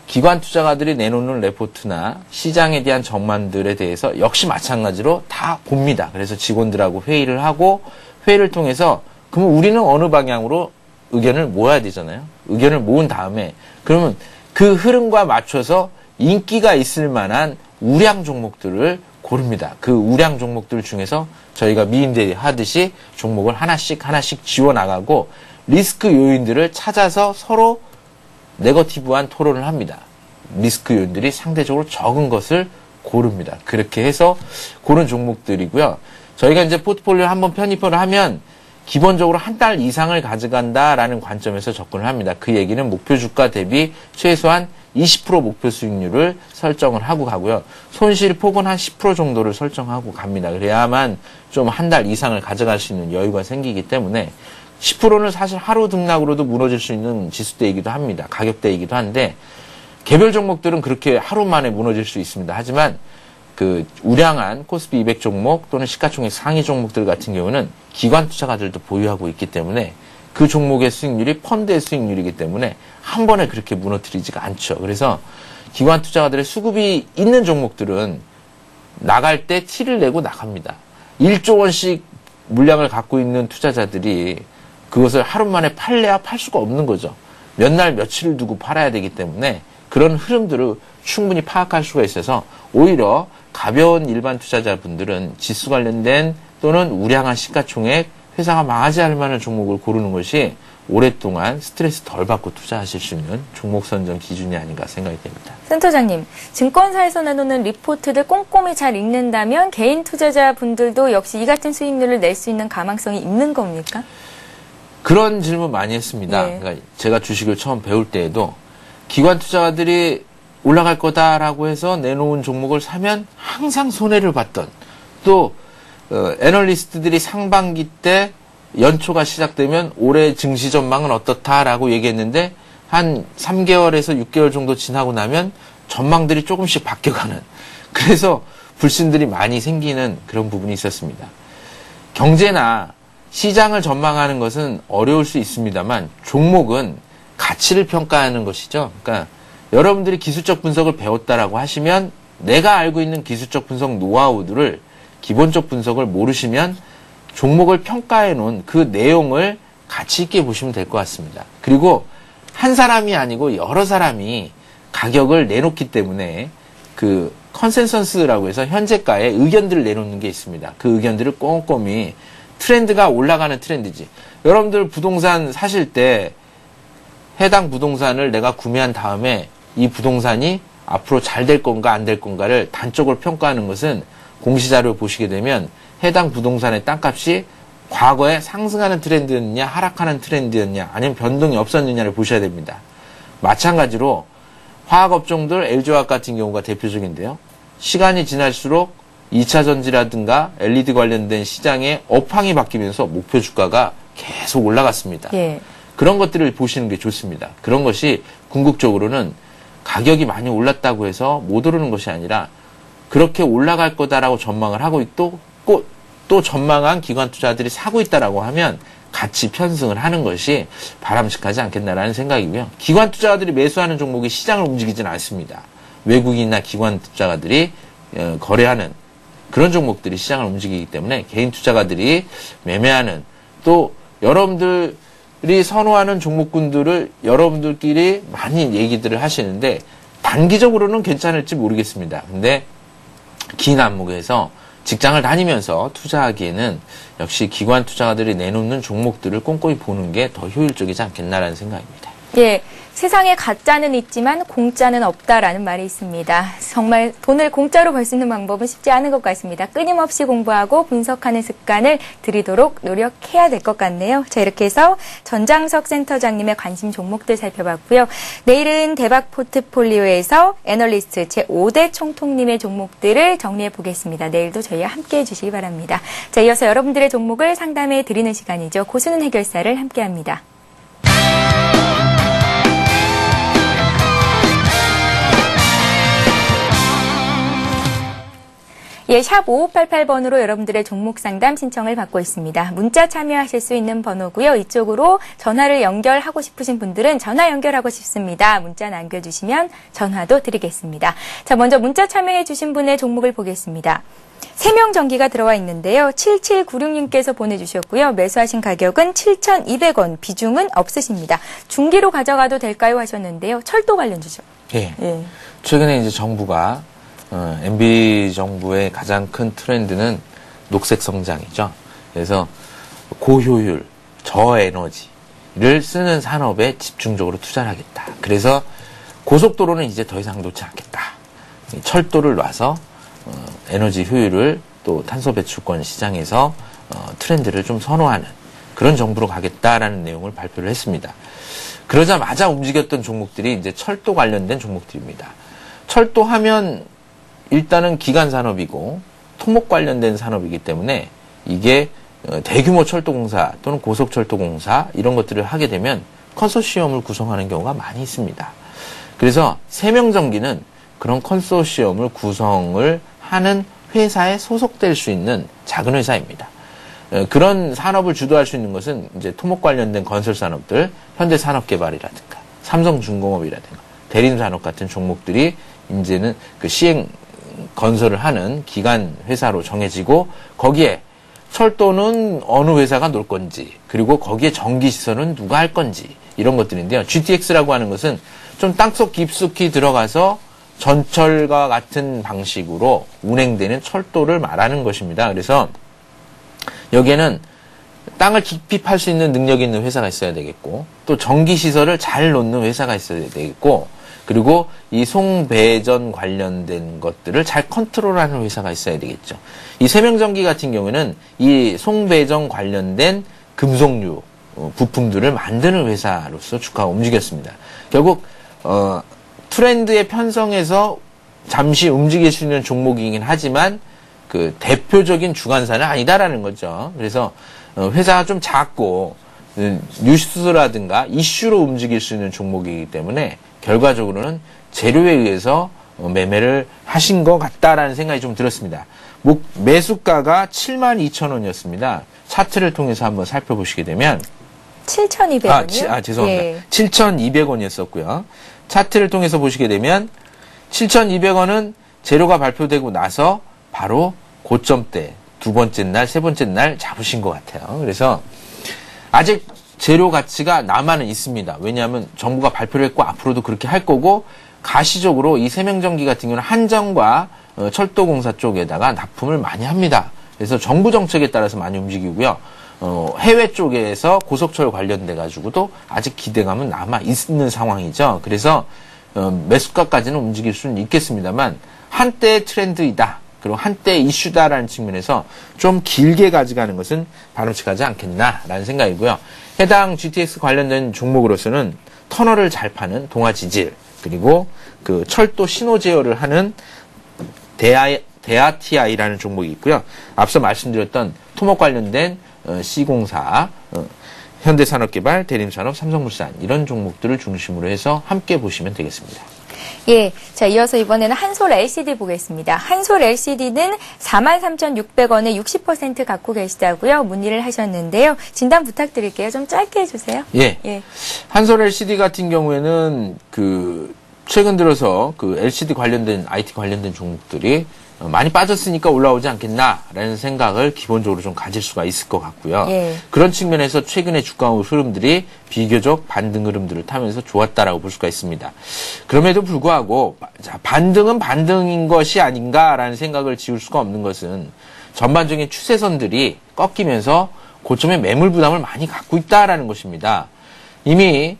기관 투자가들이 내놓는 레포트나 시장에 대한 전망들에 대해서 역시 마찬가지로 다 봅니다. 그래서 직원들하고 회의를 하고 회의를 통해서 그러면 우리는 어느 방향으로 의견을 모아야 되잖아요. 의견을 모은 다음에 그러면 그 흐름과 맞춰서 인기가 있을 만한 우량 종목들을 고릅니다. 그 우량 종목들 중에서 저희가 미인대회 하듯이 종목을 하나씩 지워나가고 리스크 요인들을 찾아서 서로 네거티브한 토론을 합니다. 리스크 요인들이 상대적으로 적은 것을 고릅니다. 그렇게 해서 고른 종목들이고요. 저희가 이제 포트폴리오를 한번 편입을 하면 기본적으로 한 달 이상을 가져간다라는 관점에서 접근을 합니다. 그 얘기는 목표 주가 대비 최소한 20% 목표 수익률을 설정을 하고 가고요. 손실 폭은 한 10% 정도를 설정하고 갑니다. 그래야만 좀 한 달 이상을 가져갈 수 있는 여유가 생기기 때문에 10%는 사실 하루 등락으로도 무너질 수 있는 지수대이기도 합니다. 가격대이기도 한데 개별 종목들은 그렇게 하루 만에 무너질 수 있습니다. 하지만 그 우량한 코스피 200 종목 또는 시가총액 상위 종목들 같은 경우는 기관 투자가들도 보유하고 있기 때문에 그 종목의 수익률이 펀드의 수익률이기 때문에 한 번에 그렇게 무너뜨리지가 않죠. 그래서 기관 투자가들의 수급이 있는 종목들은 나갈 때 티를 내고 나갑니다. 1조 원씩 물량을 갖고 있는 투자자들이 그것을 하루 만에 팔래야 팔 수가 없는 거죠. 몇 날 며칠을 두고 팔아야 되기 때문에 그런 흐름들을 충분히 파악할 수가 있어서 오히려 가벼운 일반 투자자분들은 지수 관련된 또는 우량한 시가총액 회사가 망하지 않을 만한 종목을 고르는 것이 오랫동안 스트레스 덜 받고 투자하실 수 있는 종목 선정 기준이 아닌가 생각이 됩니다. 센터장님, 증권사에서 내놓는 리포트들 꼼꼼히 잘 읽는다면 개인 투자자분들도 역시 이 같은 수익률을 낼 수 있는 가망성이 있는 겁니까? 그런 질문 많이 했습니다. 네. 그러니까 제가 주식을 처음 배울 때에도 기관 투자가들이 올라갈 거다라고 해서 내놓은 종목을 사면 항상 손해를 봤던, 또 애널리스트들이 상반기 때 연초가 시작되면 올해 증시 전망은 어떻다라고 얘기했는데 한 3개월에서 6개월 정도 지나고 나면 전망들이 조금씩 바뀌어가는, 그래서 불신들이 많이 생기는 그런 부분이 있었습니다. 경제나 시장을 전망하는 것은 어려울 수 있습니다만 종목은 가치를 평가하는 것이죠. 그러니까 여러분들이 기술적 분석을 배웠다라고 하시면 내가 알고 있는 기술적 분석 노하우들을, 기본적 분석을 모르시면 종목을 평가해 놓은 그 내용을 가치 있게 보시면 될 것 같습니다. 그리고 한 사람이 아니고 여러 사람이 가격을 내놓기 때문에 그 컨센서스라고 해서 현재가의 의견들을 내놓는 게 있습니다. 그 의견들을 꼼꼼히, 트렌드가 올라가는 트렌드지. 여러분들 부동산 사실 때 해당 부동산을 내가 구매한 다음에 이 부동산이 앞으로 잘 될 건가 안 될 건가를 단적으로 평가하는 것은 공시자료 보시게 되면 해당 부동산의 땅값이 과거에 상승하는 트렌드였냐 하락하는 트렌드였냐 아니면 변동이 없었느냐를 보셔야 됩니다. 마찬가지로 화학업종들 LG화학 같은 경우가 대표적인데요. 시간이 지날수록 2차 전지라든가 LED 관련된 시장의 업황이 바뀌면서 목표 주가가 계속 올라갔습니다. 예. 그런 것들을 보시는 게 좋습니다. 그런 것이 궁극적으로는 가격이 많이 올랐다고 해서 못 오르는 것이 아니라 그렇게 올라갈 거다라고 전망을 하고 또 전망한 기관 투자들이 사고 있다라고 하면 같이 편승을 하는 것이 바람직하지 않겠나라는 생각이고요. 기관 투자가들이 매수하는 종목이 시장을 움직이지는 않습니다. 외국인이나 기관 투자가들이 거래하는 그런 종목들이 시장을 움직이기 때문에 개인 투자가들이 매매하는, 또 여러분들이 선호하는 종목군들을 여러분들끼리 많이 얘기들을 하시는데 단기적으로는 괜찮을지 모르겠습니다. 근데 긴 안목에서 직장을 다니면서 투자하기에는 역시 기관 투자가들이 내놓는 종목들을 꼼꼼히 보는 게 더 효율적이지 않겠나라는 생각입니다. 예, 세상에 가짜는 있지만 공짜는 없다라는 말이 있습니다. 정말 돈을 공짜로 벌 수 있는 방법은 쉽지 않은 것 같습니다. 끊임없이 공부하고 분석하는 습관을 들이도록 노력해야 될 것 같네요. 자, 이렇게 해서 전장석 센터장님의 관심 종목들 살펴봤고요. 내일은 대박 포트폴리오에서 애널리스트 제5대 총통님의 종목들을 정리해 보겠습니다. 내일도 저희와 함께해 주시기 바랍니다. 자, 이어서 여러분들의 종목을 상담해 드리는 시간이죠. 고수는 해결사를 함께합니다. 예, 샵 5588번으로 여러분들의 종목 상담 신청을 받고 있습니다. 문자 참여하실 수 있는 번호고요. 이쪽으로 전화를 연결하고 싶으신 분들은 전화 연결하고 싶습니다. 문자 남겨주시면 전화도 드리겠습니다. 자, 먼저 문자 참여해 주신 분의 종목을 보겠습니다. 세명전기가 들어와 있는데요. 7796님께서 보내주셨고요. 매수하신 가격은 7,200원, 비중은 없으십니다. 중기로 가져가도 될까요 하셨는데요. 철도 관련주죠. 예. 최근에 이제 정부가 MB 정부의 가장 큰 트렌드는 녹색 성장이죠. 그래서 고효율, 저에너지를 쓰는 산업에 집중적으로 투자를 하겠다. 그래서 고속도로는 이제 더 이상 놓지 않겠다. 철도를 놔서 에너지 효율을 또 탄소 배출권 시장에서 트렌드를 좀 선호하는 그런 정부로 가겠다라는 내용을 발표를 했습니다. 그러자마자 움직였던 종목들이 이제 철도 관련된 종목들입니다. 철도 하면 일단은 기간 산업이고 토목 관련된 산업이기 때문에 이게 대규모 철도공사 또는 고속철도공사 이런 것들을 하게 되면 컨소시엄을 구성하는 경우가 많이 있습니다. 그래서 세명전기는 그런 컨소시엄을 구성을 하는 회사에 소속될 수 있는 작은 회사입니다. 그런 산업을 주도할 수 있는 것은 이제 토목 관련된 건설 산업들, 현대산업개발이라든가 삼성중공업이라든가 대림산업 같은 종목들이 이제는 그 시행 건설을 하는 기간 회사로 정해지고 거기에 철도는 어느 회사가 놓을 건지 그리고 거기에 전기시설은 누가 할 건지 이런 것들인데요. GTX라고 하는 것은 좀 땅속 깊숙이 들어가서 전철과 같은 방식으로 운행되는 철도를 말하는 것입니다. 그래서 여기에는 땅을 깊이 팔 수 있는 능력이 있는 회사가 있어야 되겠고, 또 전기시설을 잘 놓는 회사가 있어야 되겠고, 그리고 이 송배전 관련된 것들을 잘 컨트롤하는 회사가 있어야 되겠죠. 이 세명전기 같은 경우에는 이 송배전 관련된 금속류 부품들을 만드는 회사로서 주가가 움직였습니다. 결국 트렌드에 편성해서 잠시 움직일 수 있는 종목이긴 하지만 그 대표적인 주관사는 아니다라는 거죠. 그래서 회사가 좀 작고 뉴스라든가 이슈로 움직일 수 있는 종목이기 때문에 결과적으로는 재료에 의해서 매매를 하신 것 같다라는 생각이 좀 들었습니다. 매수가가 72,000원이었습니다. 차트를 통해서 한번 살펴보시게 되면 7,200원이요? 죄송합니다. 예. 7,200원이었었고요. 차트를 통해서 보시게 되면 7,200원은 재료가 발표되고 나서 바로 고점대 두 번째 날, 세 번째 날 잡으신 것 같아요. 그래서 아직 재료 가치가 남아는 있습니다. 왜냐하면 정부가 발표를 했고 앞으로도 그렇게 할 거고 가시적으로 이 세명전기 같은 경우는 한전과 철도공사 쪽에다가 납품을 많이 합니다. 그래서 정부 정책에 따라서 많이 움직이고요. 해외 쪽에서 고속철 관련돼 가지고도 아직 기대감은 남아 있는 상황이죠. 그래서 매수가까지는 움직일 수는 있겠습니다만 한때의 트렌드이다. 그리고 한때의 이슈다라는 측면에서 좀 길게 가져가는 것은 바람직하지 않겠나라는 생각이고요. 해당 GTX 관련된 종목으로서는 터널을 잘 파는 동아지질, 그리고 그 철도 신호 제어를 하는 대아TI라는 종목이 있고요. 앞서 말씀드렸던 토목 관련된 C공사, 현대산업개발, 대림산업, 삼성물산 이런 종목들을 중심으로 해서 함께 보시면 되겠습니다. 예. 자, 이어서 이번에는 한솔 LCD 보겠습니다. 한솔 LCD는 43,600원에 60% 갖고 계시다고요. 문의를 하셨는데요. 진단 부탁드릴게요. 좀 짧게 해주세요. 예. 예. 한솔 LCD 같은 경우에는 최근 들어서 LCD 관련된 IT 관련된 종목들이 많이 빠졌으니까 올라오지 않겠나라는 생각을 기본적으로 좀 가질 수가 있을 것 같고요. 예. 그런 측면에서 최근의 주가 흐름들이 비교적 반등 흐름들을 타면서 좋았다라고 볼 수가 있습니다. 그럼에도 불구하고 반등은 반등인 것이 아닌가라는 생각을 지울 수가 없는 것은 전반적인 추세선들이 꺾이면서 고점에 매물 부담을 많이 갖고 있다라는 것입니다. 이미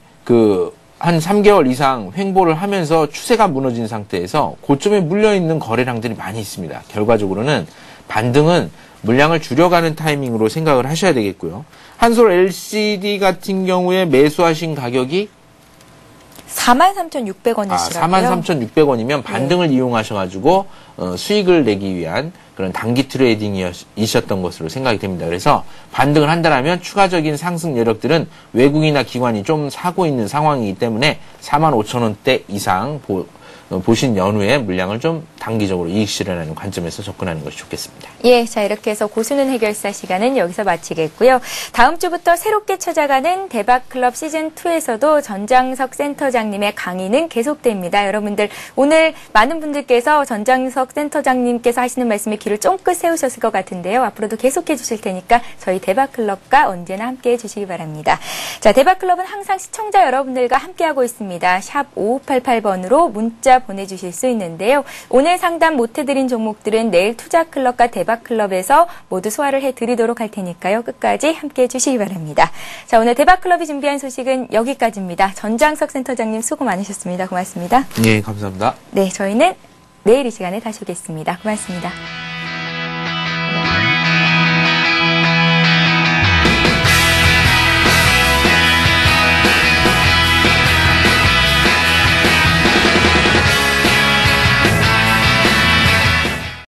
한 3개월 이상 횡보를 하면서 추세가 무너진 상태에서 고점에 물려있는 거래량들이 많이 있습니다. 결과적으로는 반등은 물량을 줄여가는 타이밍으로 생각을 하셔야 되겠고요. 한솔 LCD 같은 경우에 매수하신 가격이 43,600원이시라고요? 43,600원이면 반등을 이용하셔가지고 수익을 내기 위한 그런 단기 트레이딩이셨던 것으로 생각이 됩니다. 그래서 반등을 한다면 추가적인 상승 여력들은 외국이나 기관이 좀 사고 있는 상황이기 때문에 45,000원대 이상 보신 연후에 물량을 좀 단기적으로 이익 실현하는 관점에서 접근하는 것이 좋겠습니다. 예, 자 이렇게 해서 고수는 해결사 시간은 여기서 마치겠고요. 다음 주부터 새롭게 찾아가는 대박클럽 시즌2에서도 전장석 센터장님의 강의는 계속됩니다. 여러분들 오늘 많은 분들께서 전장석 센터장님께서 하시는 말씀에 귀를 쫑긋 세우셨을 것 같은데요. 앞으로도 계속해 주실 테니까 저희 대박클럽과 언제나 함께해 주시기 바랍니다. 자, 대박클럽은 항상 시청자 여러분들과 함께하고 있습니다. 샵 5588번으로 문자 보내주실 수 있는데요. 오늘 상담 못해드린 종목들은 내일 투자클럽과 대박클럽에서 모두 소화를 해드리도록 할 테니까요. 끝까지 함께해 주시기 바랍니다. 자, 오늘 대박클럽이 준비한 소식은 여기까지입니다. 전장석 센터장님 수고 많으셨습니다. 고맙습니다. 예, 감사합니다. 네, 저희는 내일 이 시간에 다시 오겠습니다. 고맙습니다.